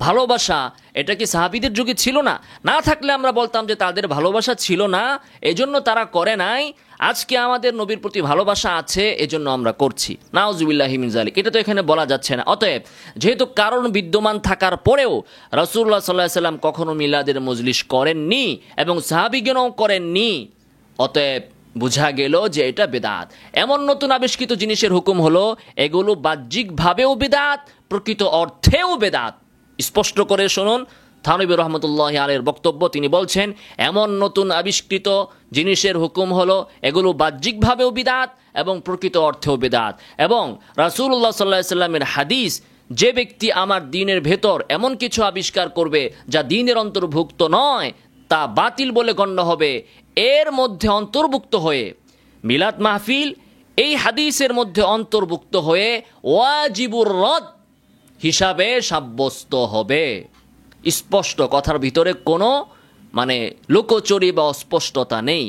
ভালোবাসা এটা কি সাহাবীদের যুগে ছিল না? না থাকলে আমরা বলতাম যে তাদের ভালোবাসা ছিল না, এজন্য তারা করে নাই। আজকে আমাদের নবীর প্রতি ভালোবাসা আছে, এজন্য আমরা করছি। নাউজুবিল্লাহি মিন যালিক, এটা তো এখানে বলা যাচ্ছে না। অতএব যেহেতু কারণ বিদ্যমান থাকার পরেও রাসূলুল্লাহ সাল্লাল্লাহু আলাইহি সাল্লাম কখনো মিলাদের মজলিস করেননি এবং সাহাবীগণও করেননি, অতএব বোঝা গেল যে এটা বেদাত। এমন নতুন আবিষ্কৃত জিনিসের হুকুম হলো এগুলো বাহ্যিকভাবেও বেদাত, প্রকৃত অর্থেও বেদাত। স্পষ্ট করে শুনুন থানবী রহমতুল্লাহি আলাইহির বক্তব্য, তিনি বলছেন এমন নতুন আবিষ্কৃত জিনিসের হুকুম হলো এগুলো বাহ্যিকভাবেও বিদাত এবং প্রকৃত অর্থেও বিদাত। এবং রাসূলুল্লাহ সাল্লাল্লাহু আলাইহি সাল্লামের হাদিস, যে ব্যক্তি আমার দ্বীনের ভেতর এমন কিছু আবিষ্কার করবে যা দ্বীনের অন্তর্ভুক্ত নয় তা বাতিল বলে গণ্য হবে, এর মধ্যে অন্তর্ভুক্ত হয়ে মিলাদ মাহফিল এই হাদিসের মধ্যে অন্তর্ভুক্ত হয়ে ওয়াজিবুর রদ হিসাবে সাব্যস্ত হবে। স্পষ্ট, কথার ভিতরে কোনো লুকোচুরি বা অস্পষ্টতা নেই।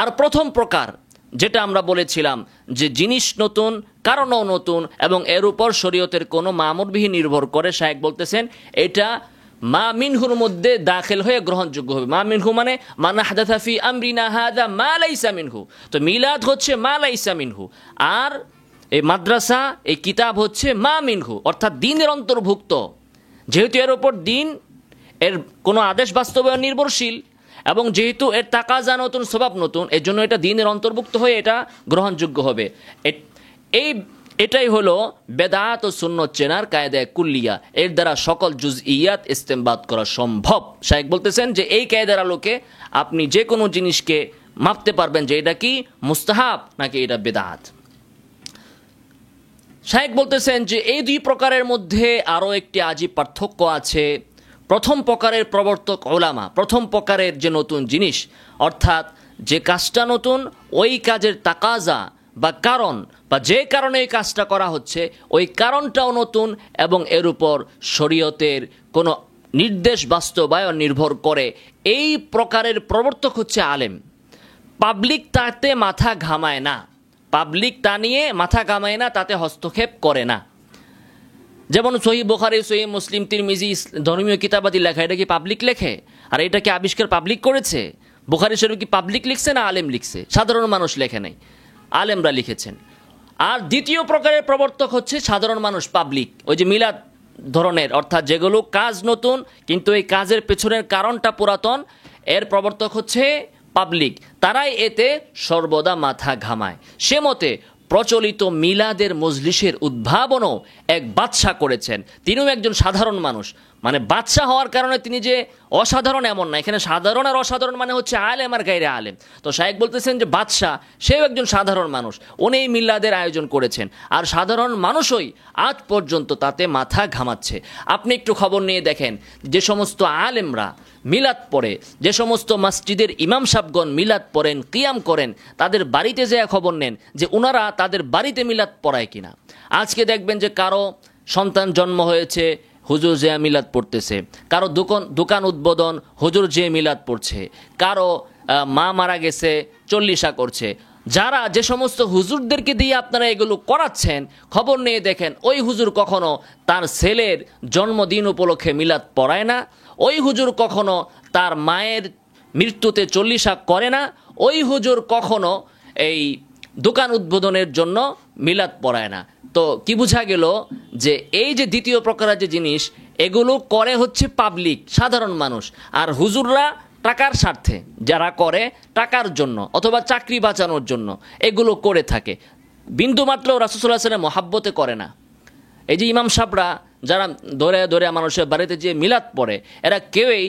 আর প্রথম প্রকার যেটা আমরা বলেছিলাম যে জিনিস নতুন, কারণও নতুন এবং এর উপর শরীয়তের কোনো মামুরবিহীন নির্ভর করে, শায়েখ বলতেছেন এটা মা মিনহুর মধ্যে দাখিল হয়ে গ্রহণযোগ্য হবে। মা মিনহু মানে মান আহদাথা ফি আমরিনা হাযা মা লাইসা মিনহু, তো মিলাদ হচ্ছে মা লাইসা মিনহু, আর এই মাদ্রাসা এই কিতাব হচ্ছে মা মিনহু, অর্থাৎ দ্বীনের অন্তর্ভুক্ত। যেহেতু এর উপর দ্বীন এর কোনো আদেশ বাস্তবায়ন নির্ভরশীল, এবং যেহেতু এর তাকাজা নতুন, স্বভাব নতুন, এর জন্য এটা দ্বীনের অন্তর্ভুক্ত হয়ে এটা গ্রহণযোগ্য হবে। এটাই হলো বেদাত ও সুন্নত চেনার কায়দায়ে কুল্লিয়া। এর দ্বারা সকল জুজইয়াত ইস্তেমবাত করা সম্ভব। শায়েখ বলতেছেন যে এই কায়দার আলোকে আপনি যে কোনো জিনিসকে মাপতে পারবেন যে এটা কি মুস্তাহাব নাকি এটা বেদাত। শায়েখ বলতেছেন যে এই দুই প্রকারের মধ্যে আরও একটি আজীব পার্থক্য আছে। প্রথম প্রকারের প্রবর্তক ওলামা, প্রথম প্রকারের যে নতুন জিনিস, অর্থাৎ যে কাজটা নতুন ওই কাজের তাকাজা বা কারণ, বা যে কারণে এই কাজটা করা হচ্ছে ওই কারণটাও নতুন, এবং এর উপর শরীয়তের কোনো নির্দেশ বাস্তবায়ন নির্ভর করে। এই প্রকারের প্রবর্তক হচ্ছে আলেম। পাবলিক তাতে মাথা ঘামায় না, পাবলিক তা নিয়ে মাথা ঘামায় না, তাতে হস্তক্ষেপ করে না। যেমন সহিহ বুখারী, সহিহ মুসলিম, তিরমিজি ধর্মীয় কিতাবাদি লেখা, এটা কি পাবলিক লেখে? আর এটা কি আবিষ্কার পাবলিক করেছে? বুখারী শরীফ কি পাবলিক লিখছে না আলেম লিখছে? সাধারণ মানুষ লেখে নাই, আলেমরা লিখেছেন। আর দ্বিতীয় প্রকারের প্রবর্তক হচ্ছে সাধারণ মানুষ, পাবলিক। ওই যে মিলাদ ধরনের, অর্থাৎ যেগুলো কাজ নতুন কিন্তু এই কাজের পেছনের কারণটা পুরাতন, এর প্রবর্তক হচ্ছে পাবলিক। তারাই এতে সর্বদা মাথা ঘামায়। সে মতে প্রচলিত মিলাদের মজলিসের উদ্ভাবনও এক বাদশা করেছেন। তিনিও একজন সাধারণ মানুষ, মানে বাদশা হওয়ার কারণে তিনি যে অসাধারণ এমন না। এখানে সাধারণ আর অসাধারণ মানে হচ্ছে আলেম আর গায়রে আলেম। তো শায়েখ বলতেছেন যে বাদশা সেও একজন সাধারণ মানুষ, উনি এই মিলাদের আয়োজন করেছেন, আর সাধারণ মানুষই আজ পর্যন্ত তাতে মাথা ঘামাচ্ছে। আপনি একটু খবর নিয়ে দেখেন, যে সমস্ত আলেমরা মিলাদ পড়ে, যে সমস্ত মসজিদের ইমাম সাহেবগণ মিলাদ পড়েন, কিয়াম করেন, তাদের বাড়িতে যেয়ে খবর নেন যে ওনারা তাদের বাড়িতে মিলাদ পড়ায় কিনা। আজকে দেখবেন যে কারো সন্তান জন্ম হয়েছে, হুজুর যে মিলাদ পড়তেছে, কারো দোকান উদ্বোধন, হুজুর যে মিলাদ পড়ছে, কারো মা মারা গেছে, চল্লিশা করছে। যারা যে সমস্ত হুজুরদেরকে দিয়ে আপনারা এগুলো করাচ্ছেন, খবর নিয়ে দেখেন ওই হুজুর কখনো তার ছেলের জন্মদিন উপলক্ষে মিলাদ পড়ায় না, ওই হুজুর কখনো তার মায়ের মৃত্যুতে চল্লিশা করে না, ওই হুজুর কখনো এই দোকান উদ্বোধনের জন্য মিলাদ পড়ায় না। তো কি বোঝা গেল যে এই যে দ্বিতীয় প্রকারের যে জিনিস, এগুলো করে হচ্ছে পাবলিক, সাধারণ মানুষ। আর হুজুররা টাকার স্বার্থে, যারা করে টাকার জন্য অথবা চাকরি বাঁচানোর জন্য এগুলো করে থাকে, বিন্দুমাত্র রাসূলুল্লাহ সাল্লাল্লাহু আলাইহি ওয়াসাল্লাম মহাব্বতে করে না। এই যে ইমাম সাহেবরা যারা ধরে ধরে মানুষের বাড়িতে যে মিলাদ পড়ে, এরা কেউই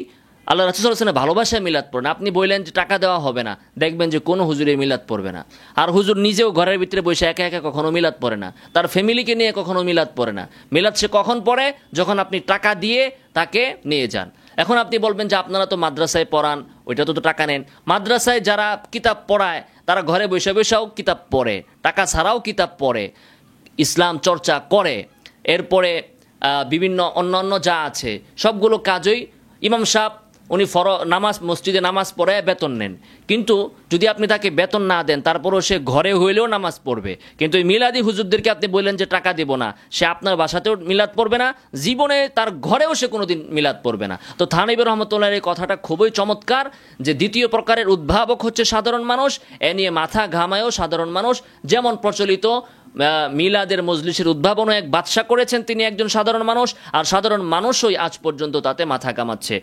আল্লাহ রাসূল সাল্লাল্লাহু আলাইহি ওয়াসাল্লাম ভালোবাসায় মিলাদ পড়ে না। আপনি বললেন যে টাকা দেওয়া হবে না, দেখবেন যে কোনো হুজুরে মিলাদ পড়বে না। আর হুজুর নিজেও ঘরের ভিতরে বসে একা একা কখনো মিলাদ পড়ে না, তার ফ্যামিলিকে নিয়ে কখনো মিলাদ পড়ে না। মিলাদ সে কখন পড়ে? যখন আপনি টাকা দিয়ে তাকে নিয়ে যান। এখন আপনি বলবেন যে আপনারা তো মাদ্রাসায় পড়ান, ওইটা তো টাকা নেন। মাদ্রাসায় যারা কিতাব পড়ায় তারা ঘরে বসে বসেও কিতাব পড়ে, টাকা ছাড়াও কিতাব পড়ে, ইসলাম চর্চা করে। এরপরে বিভিন্ন অন্যান্য যা আছে সবগুলো কাজই ইমাম সাহেব উনি নামাজ, মসজিদে নামাজ পড়ে বেতন নেন। কিন্তু যদি আপনি তাকে বেতন না দেন, তারপরেও সে ঘরে হইলেও নামাজ পড়বে। কিন্তু এই মিলাদি হুজুরদেরকে আপনি বললেন যে টাকা দেব না, সে আপনার বাসাতেও মিলাদ পড়বে না, জীবনে তার ঘরেও সে কোনোদিন মিলাদ পড়বে না। তো থানবী রহমতুল্লাহর এই কথাটা খুবই চমৎকার যে দ্বিতীয় প্রকারের উদ্ভাবক হচ্ছে সাধারণ মানুষ, এ নিয়ে মাথা ঘামায়ও সাধারণ মানুষ। যেমন প্রচলিত মিলাদের মজলিসের উদ্ভাবনও এক বাদশা করেছেন, তিনি একজন সাধারণ মানুষ, আর সাধারণ মানুষই আজ পর্যন্ত তাতে মাথা ঘামাচ্ছে।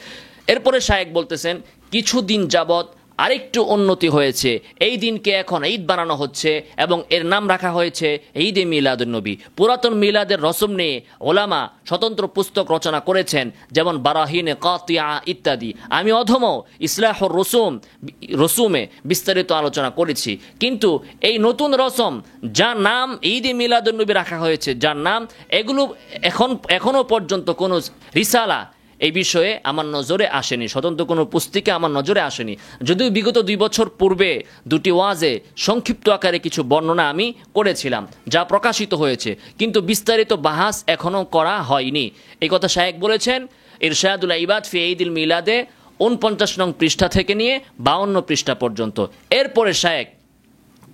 এরপরে শায়েখ বলতেছেন কিছুদিন যাবৎ আরেকটু উন্নতি হয়েছে, এই দিনকে এখন ঈদ বানানো হচ্ছে এবং এর নাম রাখা হয়েছে ঈদে মিলাদুন্নবী। পুরাতন মিলাদের রসম নিয়ে ওলামা স্বতন্ত্র পুস্তক রচনা করেছেন, যেমন বারাহিনে কাতিয়া ইত্যাদি। আমি অধম ইসলাহুর রসুমে বিস্তারিত আলোচনা করেছি। কিন্তু এই নতুন রসম যার নাম ঈদে মিলাদুন্নবী রাখা হয়েছে, যার নাম, এগুলো এখনো পর্যন্ত কোনো রিসালা এই বিষয়ে আমার নজরে আসেনি, স্বতন্ত্র কোনো পুস্তিকা আমার নজরে আসেনি। যদিও বিগত 2 বছর পূর্বে দুটি ওয়াজে সংক্ষিপ্ত আকারে কিছু বর্ণনা আমি করেছিলাম, যা প্রকাশিত হয়েছে, কিন্তু বিস্তারিত বাহাস এখনও করা হয়নি। এই কথা শায়েখ বলেছেন ইরশাদুল ইবাদ ফি ঈদিল মিলাদে 49 নং পৃষ্ঠা থেকে নিয়ে 52 পৃষ্ঠা পর্যন্ত। এরপরে শায়েখ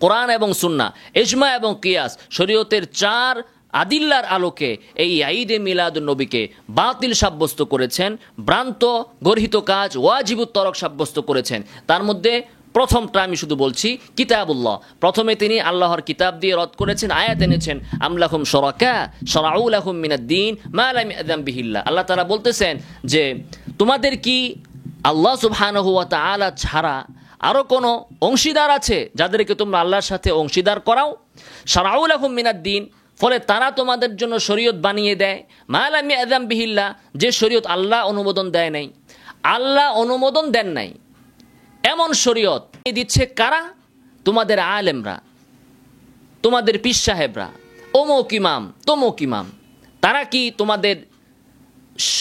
কোরআন এবং সুন্নাহ, ইজমা এবং কিয়াস, শরীয়তের 4 আদিল্লার আলোকে এই ঈদে মিলাদুন্নবীকে বাতিল সাব্যস্ত করেছেন, ভ্রান্ত গর্হিত কাজ, ওয়াজিবুত তরক সাব্যস্ত করেছেন। তার মধ্যে প্রথমটা আমি শুধু বলছি, কিতাবুল্লাহ। প্রথমে তিনি আল্লাহর কিতাব দিয়ে রদ করেছেন, আয়াত এনেছেন আমলাহুম শুরাকা শারাউ লাহুম মিনাদ দ্বীন মা লাম ইয়াযান বিহিল্লাহ। আল্লাহ তাআলা বলতেছেন যে তোমাদের কি আল্লাহ সুবহানাহু ওয়া তাআলা ছাড়া আরও কোনো অংশীদার আছে যাদেরকে তোমরা আল্লাহর সাথে অংশীদার করাও? শারাউ লাহুম মিনাদ-দীন, ফলে তারা তোমাদের জন্য শরীয়ত বানিয়ে দেয়, মা লাম ইয়াযাম বিহিল্লাহ, যে শরীয়ত আল্লাহ অনুমোদন দেয় নাই, আল্লাহ অনুমোদন দেন নাই এমন শরীয়ত দিচ্ছে কারা? তোমাদের আলেমরা, তোমাদের পীর সাহেবরা, অমুক ইমাম তমুক ইমাম। তারা কি তোমাদের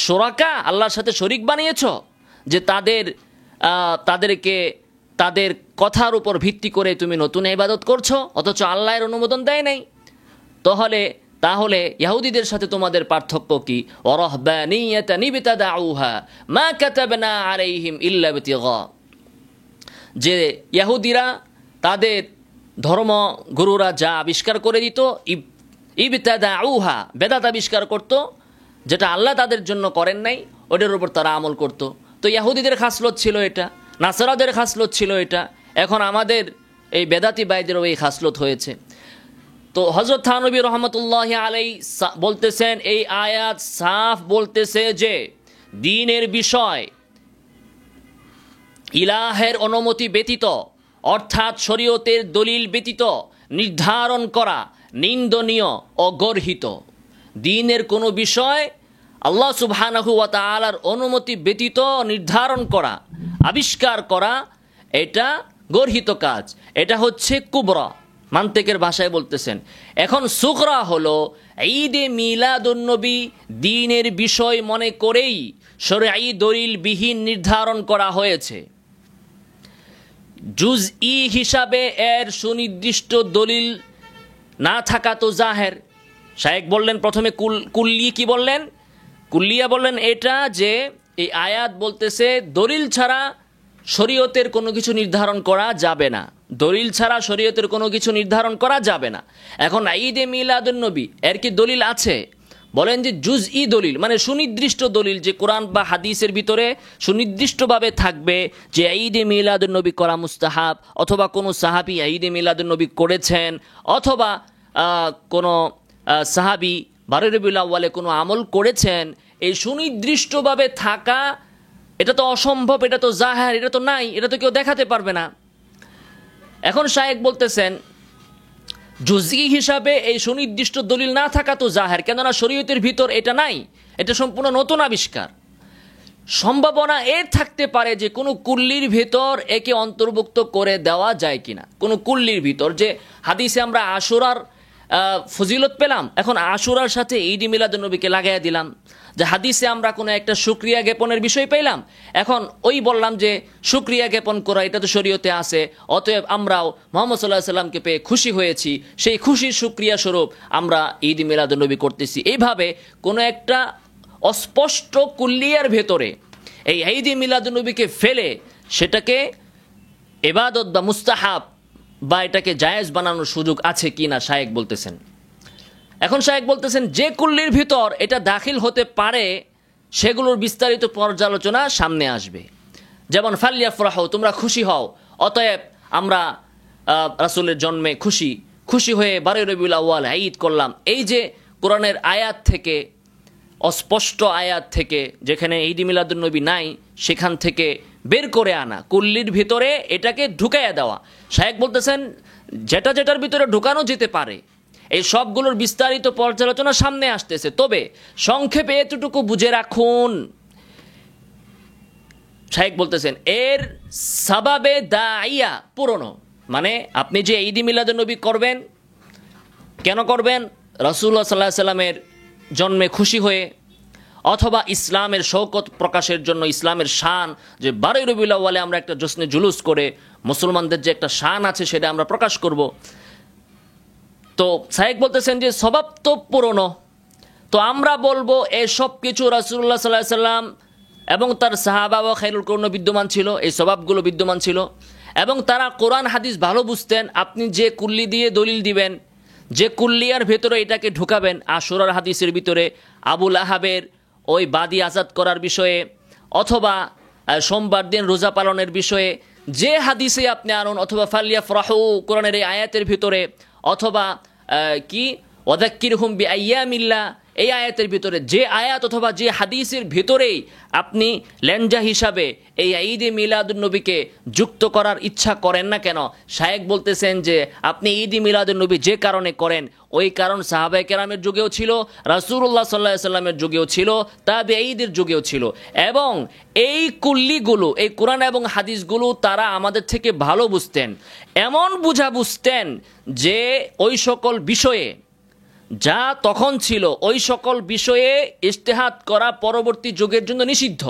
শোরাকা, আল্লাহর সাথে শরিক বানিয়েছ যে তাদেরকে তাদের কথার উপর ভিত্তি করে তুমি নতুন ইবাদত করছো, অথচ আল্লাহর অনুমোদন দেয় নাই? তাহলে ইহুদিদের সাথে তোমাদের পার্থক্য কি? ওয়ারাহবানিয়াতান ইবতাদাউহা মা কাতাবনা আলাইহিম ইল্লা ইবতিগা, যে ইহুদিরা তাদের ধর্মগুরুরা যা আবিষ্কার করে দিত, ইবতাদাউহা বেদাত আবিষ্কার করত, যেটা আল্লাহ তাদের জন্য করেন নাই, ওটার উপর তারা আমল করত। তো ইহুদিদের খাসলত ছিল এটা, নাসারাদের খাসলত ছিল এটা, এখন আমাদের এই বেদাতি ভাইদেরও এই খাসলত হয়েছে। তো হযরত থানবী রহমতুল্লাহ আলাইহি বলতেছেন, এই আয়াত সাফ বলতেছে যে দ্বীনের বিষয় ইলাহের অনুমতি ব্যতীত, অর্থাৎ শরীয়তের দলিল ব্যতীত নির্ধারণ করা নিন্দনীয় ও গর্হিত। দ্বীনের কোনো বিষয় আল্লাহ সুবহানাহু ওয়া তাআলার অনুমতি ব্যতীত নির্ধারণ করা, আবিষ্কার করা, এটা গর্হিত কাজ, এটা হচ্ছে কুবরা, মান্তিকের ভাষায় বলতেছেন। এখন সুগরা হলো ঈদে মিলাদুন্নবী দ্বীনের বিষয় মনে করেই শরঈ দলিল বিহীন নির্ধারণ করা হয়েছে। জুজই হিসাবে এর সুনির্দিষ্ট দলিল না থাকা তো জাহের। শায়েখ বললেন প্রথমে কুল্লি কি বললেন? কুল্লিয়া বললেন এটা যে এই আয়াত বলতেছে দলিল ছাড়া শরীয়তের কোনো কিছু নির্ধারণ করা যাবে না, দলিল ছাড়া শরীয়তের কোনো কিছু নির্ধারণ করা যাবে না। এখন ঈদে মিলাদুন্নবী এর কি দলিল আছে? বলেন যে জুজই দলিল, মানে সুনির্দিষ্ট দলিল, যে কোরআন বা হাদিসের ভিতরে সুনির্দিষ্টভাবে থাকবে যে ঈদে মিলাদুন্নবী করা মুস্তাহাব, অথবা কোনো সাহাবী ঈদে মিলাদুন্নবী করেছেন, অথবা কোনো সাহাবী 12 রবিউল আউয়ালে কোনো আমল করেছেন, এই সুনির্দিষ্টভাবে থাকা এটা তো অসম্ভব, এটা তো জাহের, এটা তো নাই, এটা তো কেউ দেখাতে পারবে না। এখন শায়েখ বলতেছেন জুজই হিসাবে এই সুনির্দিষ্ট দলিল না থাকা তো জাহের, কেননা শরীয়তের ভিতর এটা নাই, এটা সম্পূর্ণ নতুন আবিষ্কার। সম্ভাবনা এর থাকতে পারে যে কোনো কুল্লির ভিতর একে অন্তর্ভুক্ত করে দেওয়া যায় কিনা, কোনো কুল্লির ভিতর, যে হাদিসে আমরা আশুরার ফজিলত পেলাম, এখন আশুরার সাথে ঈদ মিলাদুন্নবীকে লাগাইয়া দিলাম, যে হাদিসে আমরা কোনো একটা শুকরিয়া জ্ঞাপনের বিষয় পেলাম, এখন ওই বললাম যে শুকরিয়া জ্ঞাপন করা এটা তো শরীয়তে আছে, অতএব আমরাও মুহাম্মদ সাল্লাল্লাহু আলাইহি সাল্লামকে পেয়ে খুশি হয়েছি, সেই খুশির শুকরিয়া স্বরূপ আমরা ঈদ মিলাদুন্নবী করতেছি। এইভাবে কোনো একটা অস্পষ্ট কুল্লিয়ার ভেতরে এই ঈদ মিলাদুন্নবীকে ফেলে সেটাকে ইবাদত বা মুস্তাহাব বা এটাকে জায়েজ বানানোর সুযোগ আছে কি না শায়েখ বলতেছেন। এখন শায়েখ বলতেছেন যে কুল্লির ভিতর এটা দাখিল হতে পারে সেগুলোর বিস্তারিত পর্যালোচনা সামনে আসবে। যেমন ফালিয়াফরাহু, তোমরা খুশি হও, অতএব আমরা রাসূলের জন্মে খুশি হয়ে 12 রবিউল আউয়াল ঈদ করলাম। এই যে কোরআনের আয়াত থেকে, অস্পষ্ট আয়াত থেকে, যেখানে ঈদ মিলাদুন্নবী নাই, সেখান থেকে বের করে আনা, কুল্লির ভিতরে এটাকে ঢুকাইয়া দেওয়া। শায়েখ বলতেছেন যেটার ভিতরে ঢুকানো যেতে পারে এই সবগুলোর বিস্তারিত পর্যালোচনা সামনে আসতেছে, তবে সংক্ষেপে এতটুকু বুঝে রাখুন। শায়েখ বলতেছেন এর সাবাবে দাইয়া পুরনো, মানে আপনি যে ঈদ মিলাদুন্নবী করবেন, কেন করবেন? রাসূলুল্লাহ সাল্লাল্লাহু আলাইহি সাল্লামের জন্মে খুশি হয়ে, অথবা ইসলামের শৌকত প্রকাশের জন্য, ইসলামের শান, যে 12 রবিউল আউয়ালে আমরা একটা জশ্নে জুলুস করে মুসলমানদের যে একটা শান আছে সেটা আমরা প্রকাশ করব। তো শায়েখ বলতেছেন যে স্বভাব তো পুরনো, তো আমরা বলবো এই সব কিছু রাসূলুল্লাহ সাল্লাল্লাহু আলাইহি সাল্লাম এবং তার সাহাবা ও খায়রুল কুরুন বিদ্যমান ছিল, এই স্বভাবগুলো বিদ্যমান ছিল, এবং তারা কোরআন হাদিস ভালো বুঝতেন। আপনি যে কুল্লি দিয়ে দলিল দিবেন, যে কুল্লিয়ার ভেতরে এটাকে ঢুকাবেন, আশুরার হাদিসের ভিতরে আবুল আহাবের ওই বাদী আজাদ করার বিষয়ে, অথবা সোমবার দিন রোজা পালনের বিষয়ে যে হাদিসে আপনি আনুন, অথবা ফালিয়াফরাহু কোরআনের এই আয়াতের ভিতরে, অথবা কি ওয়াযাক্কিরহুম বিআইয়ামিল্লাহ এই আয়াতের ভিতরে যে আয়াত অথবা যে হাদিসের ভিতরেই আপনি লেনজা হিসাবে এই ঈদে মিলাদুন্নবীকে যুক্ত করার ইচ্ছা করেন না কেন, শায়েখ বলতেছেন যে আপনি ঈদে মিলাদুন্নবী যে কারণে করেন ওই কারণ সাহাবায়ে কেরামের যুগেও ছিল, রাসূলুল্লাহ সাল্লাল্লাহু আলাইহি সাল্লামের যুগেও ছিল, তাবেঈদের যুগেও ছিল। এবং এই কুল্লিগুলো, এই কোরআন এবং হাদিসগুলো তারা আমাদের থেকে ভালো বুঝতেন, এমন বুঝতেন যে ওই সকল বিষয়ে যা তখন ছিল ওই সকল বিষয়ে ইজতিহাদ করা পরবর্তী যুগের জন্য নিষিদ্ধ।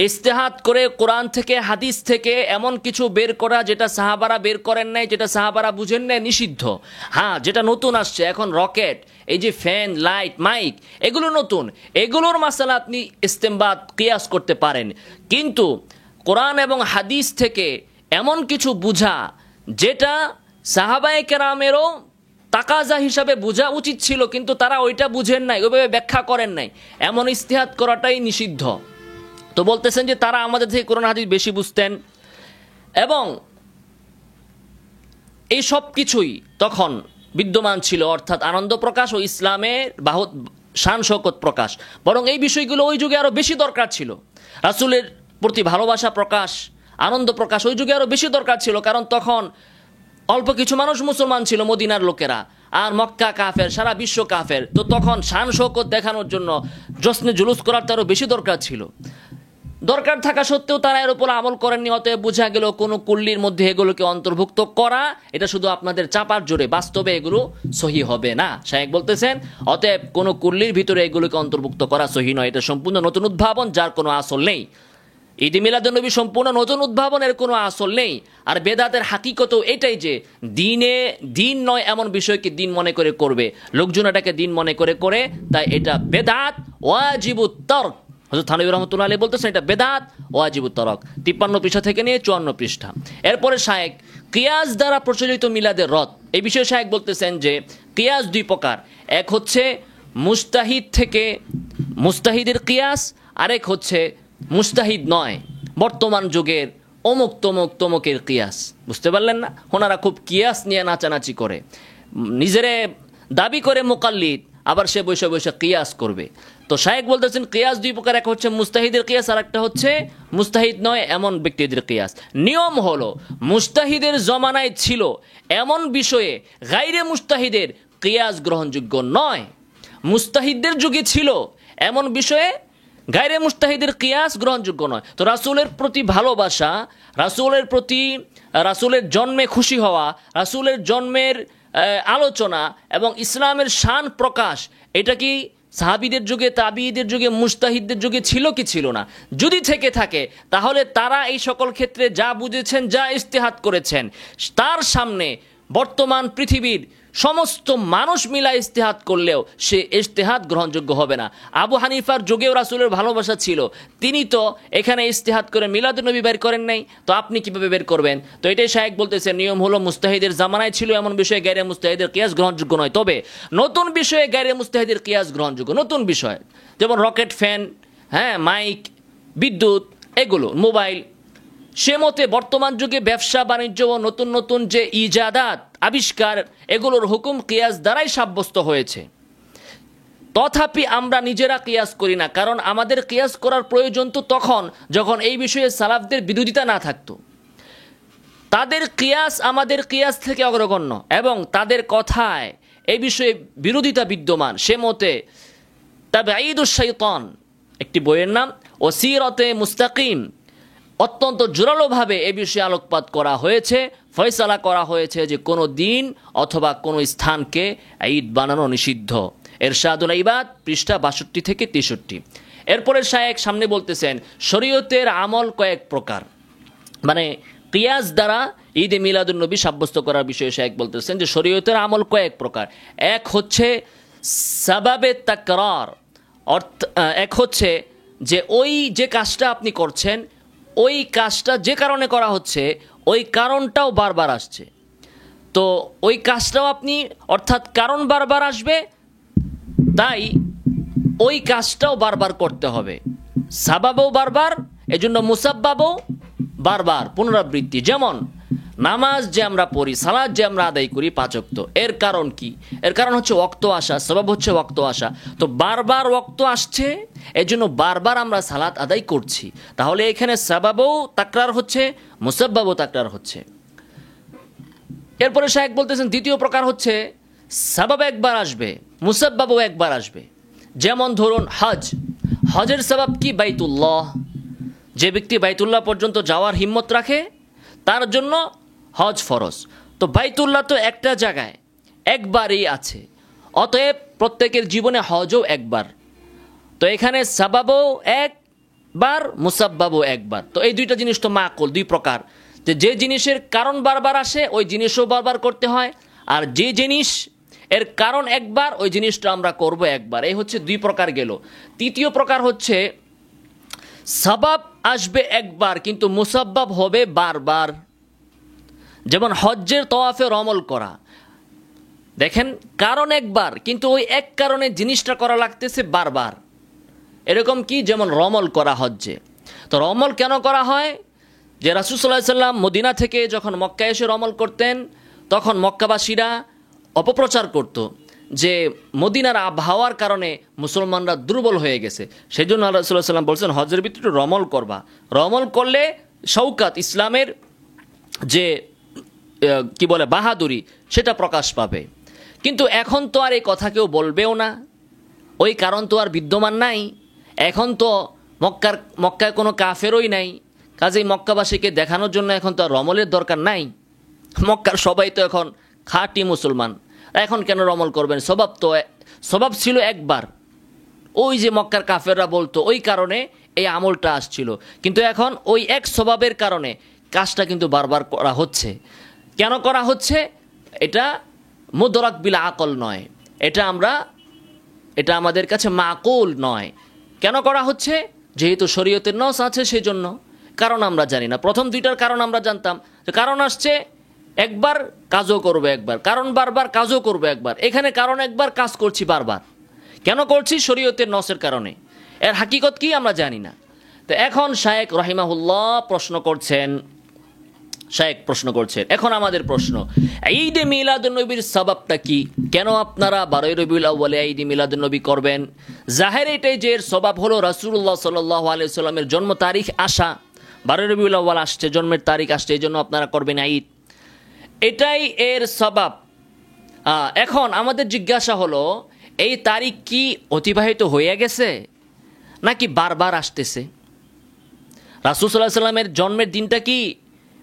ইজতিহাদ করে কোরআন থেকে হাদিস থেকে এমন কিছু বের করা যেটা সাহাবারা বের করেন নাই, যেটা সাহাবারা বুঝেন নাই, নিষিদ্ধ। হ্যাঁ, যেটা নতুন আসছে এখন রকেট, এই যে ফ্যান, লাইট, মাইক, এগুলো নতুন, এগুলোর মাসালা আপনি ইস্তেমবাদ কিয়াস করতে পারেন। কিন্তু কোরআন এবং হাদিস থেকে এমন কিছু বুঝা যেটা সাহাবায়ে কেরামেরও তাকাজা হিসাবে বোঝা উচিত ছিল কিন্তু তারা ওইটা বুঝেন নাই, ওইভাবে ব্যাখ্যা করেন নাই, এমন ইজতিহাদ করাটাই নিষিদ্ধ। তো বলতেছেন যে তারা আমাদের থেকে কোরআন হাদিস বেশি বুঝতেন এবং এই সব কিছুই তখন বিদ্যমান ছিল, অর্থাৎ আনন্দ প্রকাশ ও ইসলামের শান শওকত প্রকাশ। বরং এই বিষয়গুলো ওই যুগে আরো বেশি দরকার ছিল। রাসূলের প্রতি ভালোবাসা প্রকাশ, আনন্দ প্রকাশ ওই যুগে আরো বেশি দরকার ছিল, কারণ তখন অল্প কিছু মানুষ মুসলমান ছিল, মদিনার লোকেরা, আর মক্কা কাফের, সারা বিশ্ব কাফের। তো তখন শান শওকত দেখানোর জন্য জশ্নে জুলুস করার তারও বেশি দরকার ছিল। দরকার থাকা সত্ত্বেও তারা এর উপর আমল করেননি। অতএব বোঝা গেল কোনো কুল্লির মধ্যে এগুলোকে অন্তর্ভুক্ত করা এটা শুধু আপনাদের চাপার জোরে, বাস্তবে এগুলো সহি হবে না। শায়েখ বলতেছেন অতএব কোনো কুল্লির ভিতরে এগুলোকে অন্তর্ভুক্ত করা সহি নয়, এটা সম্পূর্ণ নতুন উদ্ভাবন যার কোনো আসল নেই। ঈদে মিলাদুন্নবী সম্পূর্ণ নতুন উদ্ভাবন, এর কোনো আসল নেই। আর বেদাতের হাকিকত এটাই যে দিন নয় এমন বিষয়কে দিন মনে করে করবে, লোকজন এটাকে দিন মনে করে করে, তাই এটা বেদাত ওয়াজিবুত তরক। হযরত থানভী রাহমাতুল্লাহ আলাইহি বলতেছেন এটা বেদাত ওয়াজিবুত তরক, 53 পৃষ্ঠা থেকে নিয়ে 54 পৃষ্ঠা। এরপরে শায়েখ কিয়াস দ্বারা প্রচলিত মিলাদের রদ, এই বিষয়ে শায়েখ বলতেছেন যে কিয়াস দুই প্রকার, এক হচ্ছে মুস্তাহিদ থেকে মুস্তাহিদের কিয়াস, আরেক হচ্ছে মুস্তাহিদ নয় বর্তমান যুগের অমুক তমুক তমুকের কিয়াস। বুঝতে পারলেন না? ওনারা খুব কিয়াস নিয়ে নাচানাচি করে, নিজেরে দাবি করে মুকাল্লিদ, আবার সে বসে বসে কিয়াস করবে। তো শায়েখ বলতেছেন কিয়াস দুই প্রকার, এক হচ্ছে মুস্তাহিদের কিয়াস আর একটা হচ্ছে মুস্তাহিদ নয় এমন ব্যক্তিদের কিয়াস। নিয়ম হলো মুস্তাহিদের জমানায় ছিল এমন বিষয়ে গায়রে মুস্তাহিদের কিয়াস গ্রহণযোগ্য নয়, মুস্তাহিদদের যুগে ছিল এমন বিষয়ে গায়রে মুস্তাহিদের কিয়াস গ্রহণযোগ্য নয়। তো রাসূলের প্রতি ভালোবাসা, রাসূলের জন্মে খুশি হওয়া, রাসূলের জন্মের আলোচনা এবং ইসলামের শান প্রকাশ, এটা কি সাহাবীদের যুগে, তাবিঈদের যুগে, মুস্তাহিদদের যুগে ছিল কি ছিল না? যদি থেকে থাকে তাহলে তারা এই সকল ক্ষেত্রে যা বুঝেছেন, যা ইজতিহাদ করেছেন, তার সামনে বর্তমান পৃথিবীর সমস্ত মানুষ মিলা ইজতিহাদ করলেও সে ইজতিহাদ গ্রহণযোগ্য হবে না। আবু হানিফার যুগেও রাসূলের ভালোবাসা ছিল, তিনি তো এখানে ইজতিহাদ করে মিলাদুন্নবী বের করেন নাই, তো আপনি কিভাবে বের করবেন? তো এটাই শায়েখ বলতেছে নিয়ম হলো মুস্তাহিদের জামানায় ছিল এমন বিষয়ে গায়রে মুস্তাহিদের কিয়াস গ্রহণযোগ্য নয়, তবে নতুন বিষয়ে গায়রে মুস্তাহিদের কিয়াস গ্রহণযোগ্য। নতুন বিষয় যেমন রকেট, ফ্যান, মাইক, বিদ্যুৎ, এগুলো, মোবাইল, সে মতে বর্তমান যুগে ব্যবসা বাণিজ্য ও নতুন নতুন যে ইজাদাত, আবিষ্কার, এগুলোর হুকুম কিয়াস দ্বারাই সাব্যস্ত হয়েছে। তথাপি আমরা নিজেরা কিয়াস করি না, কারণ আমাদের কিয়াস করার প্রয়োজন তো তখন যখন এই বিষয়ে সালাফদের বিরোধিতা না থাকতো। তাদের কিয়াস আমাদের কিয়াস থেকে অগ্রগণ্য এবং তাদের কথায় এই বিষয়ে বিরোধিতা বিদ্যমান। সে মতে তাবঈদুশ শাইতান, একটি বইয়ের নাম ওসিরতে মুস্তাকিম, অত্যন্ত জোরালোভাবে এ বিষয়ে আলোকপাত করা হয়েছে, ফয়সালা করা হয়েছে যে কোনো দিন অথবা কোনো স্থানকে ঈদ বানানো নিষিদ্ধ। এরশাদুল ইবাদ পৃষ্ঠা 62 থেকে 63। এরপরে শায়েখ সামনে বলতেছেন শরীয়তের আমল কয়েক প্রকার, মানে কিয়াস দ্বারা ঈদে মিলাদুন্নবী সাব্যস্ত করার বিষয়ে শায়েখ বলতেছেন যে শরীয়তের আমল কয়েক প্রকার। এক হচ্ছে সাবাবে তাকরার, এক হচ্ছে যে ওই যে কাজটা আপনি করছেন, ওই কাজটা যে কারণে করা হচ্ছে ওই কারণটাও বারবার আসছে, তো ওই কাজটাও আপনি, অর্থাৎ কারণ বারবার আসবে, তাই ওই কাজটাও বারবার করতে হবে। সাবাবও বারবার, এজন্য মুসাব্বাবও বারবার, পুনরাবৃত্তি। যেমন নামাজ যে আমরা পড়ি, সালাত যে আমরা আদায় করি 5 ওয়াক্ত, এর কারণ কি? এর কারণ হচ্ছে ওয়াক্ত আসা, সবাব হচ্ছে ওয়াক্ত আসা। তো বারবার ওয়াক্ত আসছে, এর জন্য বারবার আমরা সালাত আদায় করছি। তাহলে এখানে সাবাবও তাকরার হচ্ছে, মুসাব্বাবও তাকরার হচ্ছে। এরপরে শায়েখ বলতেছেন দ্বিতীয় প্রকার হচ্ছে সাবাব একবার আসবে, মুসাব্বাবও একবার আসবে। যেমন ধরুন হজ, হজের সাবাব কি? বাইতুল্লাহ। যে ব্যক্তি বাইতুল্লাহ পর্যন্ত যাওয়ার হিম্মত রাখে তার জন্য হজ ফরজ। তো বাইতুল্লাহ তো একটা জায়গায় একবারই আছে, অতএব প্রত্যেকের জীবনে হজও একবার। তো এখানে সাবাবও একবার, মুসাব্বাবও একবার। তো এই দুইটা জিনিস তো মাকুল, দুই প্রকার, যে জিনিসের কারণ বারবার আসে ওই জিনিসও বারবার করতে হয়, আর যে জিনিস এর কারণ একবার ওই জিনিসটা আমরা করব একবার। এই হচ্ছে দুই প্রকার গেল। তৃতীয় প্রকার হচ্ছে সাবাব আসবে একবার কিন্তু মুসাব্বাব হবে বারবার। যেমন হজ্জের তওয়াফে রমল করা, দেখেন কারণ একবার কিন্তু ওই এক কারণে জিনিসটা করা লাগতেছে বারবার। এরকম কি? যেমন রমল করা হজ্জে। তো রমল কেন করা হয়? যে রাসূল সাল্লাল্লাহু আলাইহি সাল্লাম মদিনা থেকে যখন মক্কায় এসে রমল করতেন তখন মক্কাবাসীরা অপপ্রচার করত যে মদিনার আবহাওয়ার কারণে মুসলমানরা দুর্বল হয়ে গেছে, সেই জন্য আল্লাহ রাসূল সাল্লাল্লাহু আলাইহি ওয়াসাল্লাম বলছেন হজ্জের ভিতরে রমল করবা। রমল করলে শৌকাত, ইসলামের যে কি বলে বাহাদুরি, সেটা প্রকাশ পাবে। কিন্তু এখন তো আর এই কথা কেউ বলবেও না, ওই কারণ তো আর বিদ্যমান নাই। এখন তো মক্কায় কোনো কাফেরই নাই, কাজেই মক্কাবাসীকে দেখানোর জন্য এখন তো আর রমলের দরকার নাই। মক্কার সবাই তো এখন খাঁটি মুসলমান, এখন কেন রমল করবেন? স্বভাব ছিল একবার, ওই যে মক্কার কাফেররা বলতো ওই কারণে এই আমলটা আসছিল। কিন্তু এখন ওই এক স্বভাবের কারণে কাজটা কিন্তু বারবার করা হচ্ছে। কেন করা হচ্ছে? এটা মুদরাক বিল আকল নয়, এটা আমাদের কাছে মাকুল নয়। কেন করা হচ্ছে? যেহেতু শরীয়তের নস আছে সেই জন্য। কারণ আমরা জানি না। প্রথম দুইটার কারণ আমরা জানতাম, যে কারণ আসছে একবার কাজও করবো একবার, কারণ বারবার কাজও করবো একবার। এখানে কারণ একবার, কাজ করছি বারবার। কেন করছি? শরীয়তের নসের কারণে। এর হাকিকত কি আমরা জানি না। তো এখন শায়েখ রাহিমাহুল্লাহ প্রশ্ন করছেন, এখন আমাদের প্রশ্ন, ঈদে মিলাদুন্নবীর সবাবটা কি? কেন আপনারা 12 রবিউল আউয়ালে ঈদে মিলাদুন্নবী করবেন? জাহের এটাই যে এর সবাব হলো রাসূলুল্লাহ সাল্লাল্লাহু আলাইহি সাল্লামের জন্ম তারিখ আসা, 12 রবিউল আউয়াল আসছে, জন্মের তারিখ আসছে, এই জন্য আপনারা করবেন ঈদ, এটাই এর সবাব। এখন আমাদের জিজ্ঞাসা হলো, এই তারিখ কি অতিবাহিত হয়ে গেছে নাকি বারবার আসতেছে? রাসূল সাল্লাল্লাহু আলাইহি সাল্লামের জন্মের দিনটা কি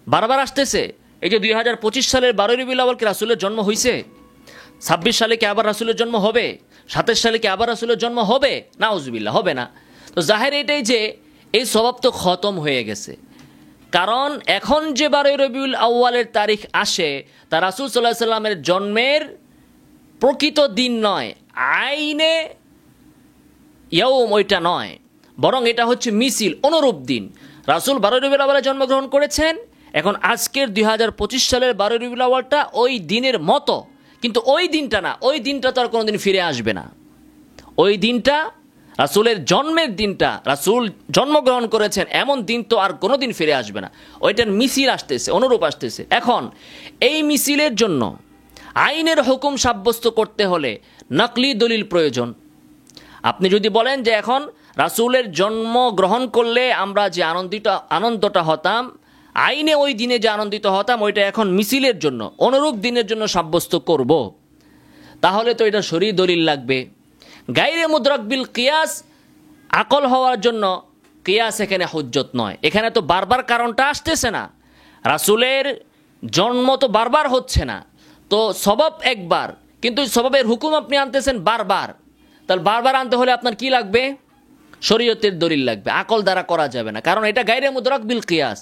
বারবার আসতেছে? এই যে 2025 সালের 12 রবিউল আউয়াল কি রাসূলের জন্ম হয়েছে? 26 সালে কি আবার রাসূলের জন্ম হবে? 27 সালে কি আবার রাসূলের জন্ম হবে? নাউজুবিল্লাহ, হবে না। তো জাহের এটাই যে এই স্বভাব তো খতম হয়ে গেছে। কারণ এখন যে 12 রবিউল আউয়ালের তারিখ আসে তা রাসূল সাল্লাল্লাহু আলাইহি সাল্লামের জন্মের প্রকৃত দিন নয়, আইনে ইয়াউম ওইটা নয়, বরং এটা হচ্ছে মিছিল, অনুরূপ দিন। রাসূল 12 রবিউল আউয়ালে জন্মগ্রহণ করেছেন, এখন আজকের 2025 সালের 12 রবিউল আউয়ালটা ওই দিনের মতো, কিন্তু ওই দিনটা না, ওই দিনটা তো আর কোনোদিন ফিরে আসবে না। ওই দিনটা রাসূলের জন্মের দিনটা, রাসূল জন্মগ্রহণ করেছেন এমন দিন তো আর কোনোদিন ফিরে আসবে না। ওইটার মিছিল আসতেছে, অনুরূপ আসতেছে। এখন এই মিছিলের জন্য আইনের হুকুম সাব্যস্ত করতে হলে নকলি দলিল প্রয়োজন। আপনি যদি বলেন যে এখন রাসূলের জন্ম গ্রহণ করলে আমরা যে আনন্দটা হতাম, আইনে ওই দিনে যে আনন্দিত হতাম, ওইটা এখন মিছিলের জন্য, অনুরূপ দিনের জন্য সাব্যস্ত করব, তাহলে তো এটা শরঈ দলিল লাগবে। গায়রে মুদরাক বিল কিয়াস, আকল হওয়ার জন্য কিয়াস এখানে হুজ্জত নয়। এখানে তো বারবার কারণটা আসতেছে না, রাসূলের জন্ম তো বারবার হচ্ছে না, তো সবাব একবার, কিন্তু সবাবের হুকুম আপনি আনতেছেন বারবার। তাহলে বারবার আনতে হলে আপনার কি লাগবে? শরীয়তের দলিল লাগবে, আকল দ্বারা করা যাবে না। কারণ এটা গায়রে মুদরাক বিল কিয়াস,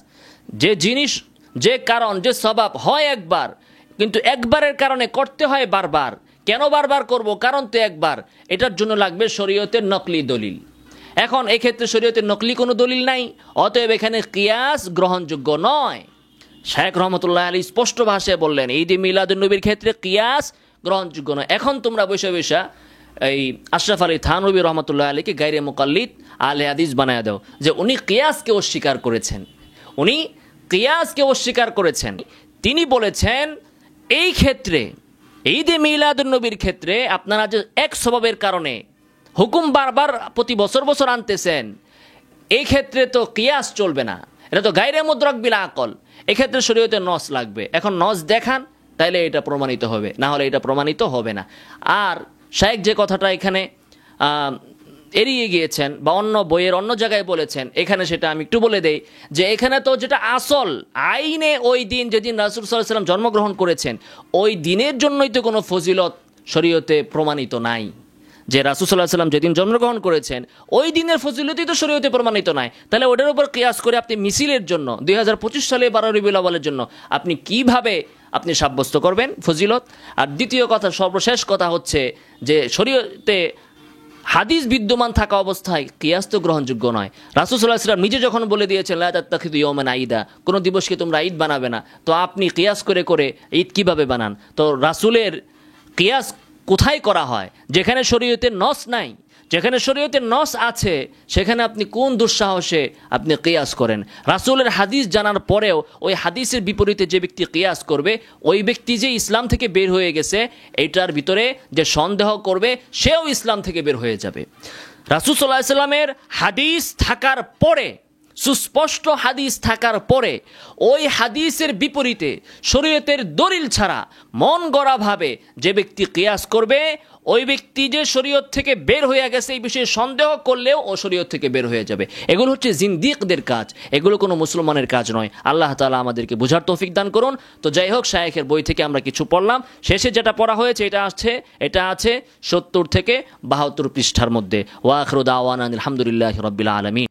যে জিনিস, যে কারণ, যে সবাব হয় একবার, কিন্তু একবারের কারণে করতে হয় বারবার। কেন বারবার করব? কারণ তো একবার, এটার জন্য লাগবে শরীয়তের নকলি দলিল। এখন এই ক্ষেত্রে শরীয়তের নকলি কোনো দলিল নাই, অতএব এখানে কিয়াস গ্রহণযোগ্য নয়। শায়েখ রহমতুল্লাহ আলী স্পষ্ট ভাষায় বললেন ঈদে মিলাদুন্নবীর ক্ষেত্রে কিয়াস গ্রহণযোগ্য নয়। এখন তোমরা বসে এই আশরাফ আলী থানভী রহমতুল্লাহ আলীকে গায়রে মুকাল্লিদ আহলে হাদিস বানায় দাও, যে উনি কিয়াসকে অস্বীকার করেছেন, তিনি বলেছেন এই ক্ষেত্রে ঈদে মিলাদুন্নবীর ক্ষেত্রে আপনারা যে এক স্বভাবের কারণে হুকুম বারবার প্রতি বছর বছর আনতেছেন, এই ক্ষেত্রে তো কিয়াস চলবে না, এটা তো গায়রে মুদরাক বিল আকল, এক্ষেত্রে শরীয়তে নস লাগবে। এখন নস দেখান, তাইলে এটা প্রমাণিত হবে, না হলে এটা প্রমাণিত হবে না। আর শায়েখ যে কথাটা এখানে এড়িয়ে গিয়েছেন বা অন্য বইয়ের অন্য জায়গায় বলেছেন, এখানে সেটা আমি একটু বলে দেই যে এখানে তো যেটা আসল আইনে ওই দিন যেদিন রাসূল সাল্লাল্লাহু আলাইহি ওয়াসাল্লাম জন্মগ্রহণ করেছেন ওই দিনের জন্যই তো কোনো ফজিলত শরীয়তে প্রমাণিত নাই। যে রাসূল সাল্লাল্লাহু আলাইহি ওয়াসাল্লাম যেদিন জন্মগ্রহণ করেছেন ওই দিনের ফজিলতই তো শরীয়তে প্রমাণিত নাই, তাহলে ওটার উপর কিয়াস করে আপনি মিছিলের জন্য 2025 সালে 12 রবিউল আউয়ালের জন্য আপনি কিভাবে আপনি সাব্যস্ত করবেন ফজিলত? আর দ্বিতীয় কথা, সর্বশেষ কথা হচ্ছে যে শরীয়তে হাদিস বিদ্যমান থাকা অবস্থায় কিয়াস তো গ্রহণযোগ্য নয়। রাসূল সাল্লাল্লাহু আলাইহি ওয়াসাল্লাম নিজে যখন বলে দিয়েছেন লা তাত্তাখিযু ইয়াওমান আইদা, কোনো দিবসকে তোমরা ঈদ বানাবে না, তো আপনি কিয়াস করে করে ঈদ কিভাবে বানান? তো রাসূলের কিয়াস কোথায় করা হয়? যেখানে শরীয়তের নস নাই, যেখানে শরীয়তের নস আছে সেখানে আপনি কোন দুঃসাহসে আপনি কিয়াস করেন? রাসূলের হাদিস জানার পরেও ওই হাদিসের বিপরীতে যে ব্যক্তি কিয়াস করবে, ওই ব্যক্তি যে ইসলাম থেকে বের হয়ে গেছে এইটার ভিতরে যে সন্দেহ করবে সেও ইসলাম থেকে বের হয়ে যাবে। রাসূল সাল্লাল্লাহু আলাইহি ওয়াসাল্লামের হাদিস থাকার পরে, সুস্পষ্ট হাদিস থাকার পরে ওই হাদিসের বিপরীতে শরীয়তের দলিল ছাড়া মন গড়াভাবে যে ব্যক্তি কিয়াস করবে, ওই ব্যক্তি যে শরীয়ত থেকে বের হয়ে গেছে এই বিষয়ে সন্দেহ করলেও ও শরীয়ত থেকে বের হয়ে যাবে। এগুলো হচ্ছে জিন্দিকদের কাজ, এগুলো কোনো মুসলমানের কাজ নয়। আল্লাহ তাআলা আমাদেরকে বোঝার তৌফিক দান করুন। তো যাই হোক, শায়েখের বই থেকে আমরা কিছু পড়লাম, শেষে যেটা পড়া হয়েছে এটা আছে 70 থেকে 72 পৃষ্ঠার মধ্যে। ওয়া আখিরু দাওয়ানা আলহামদুলিল্লাহি রাব্বিল আলামিন।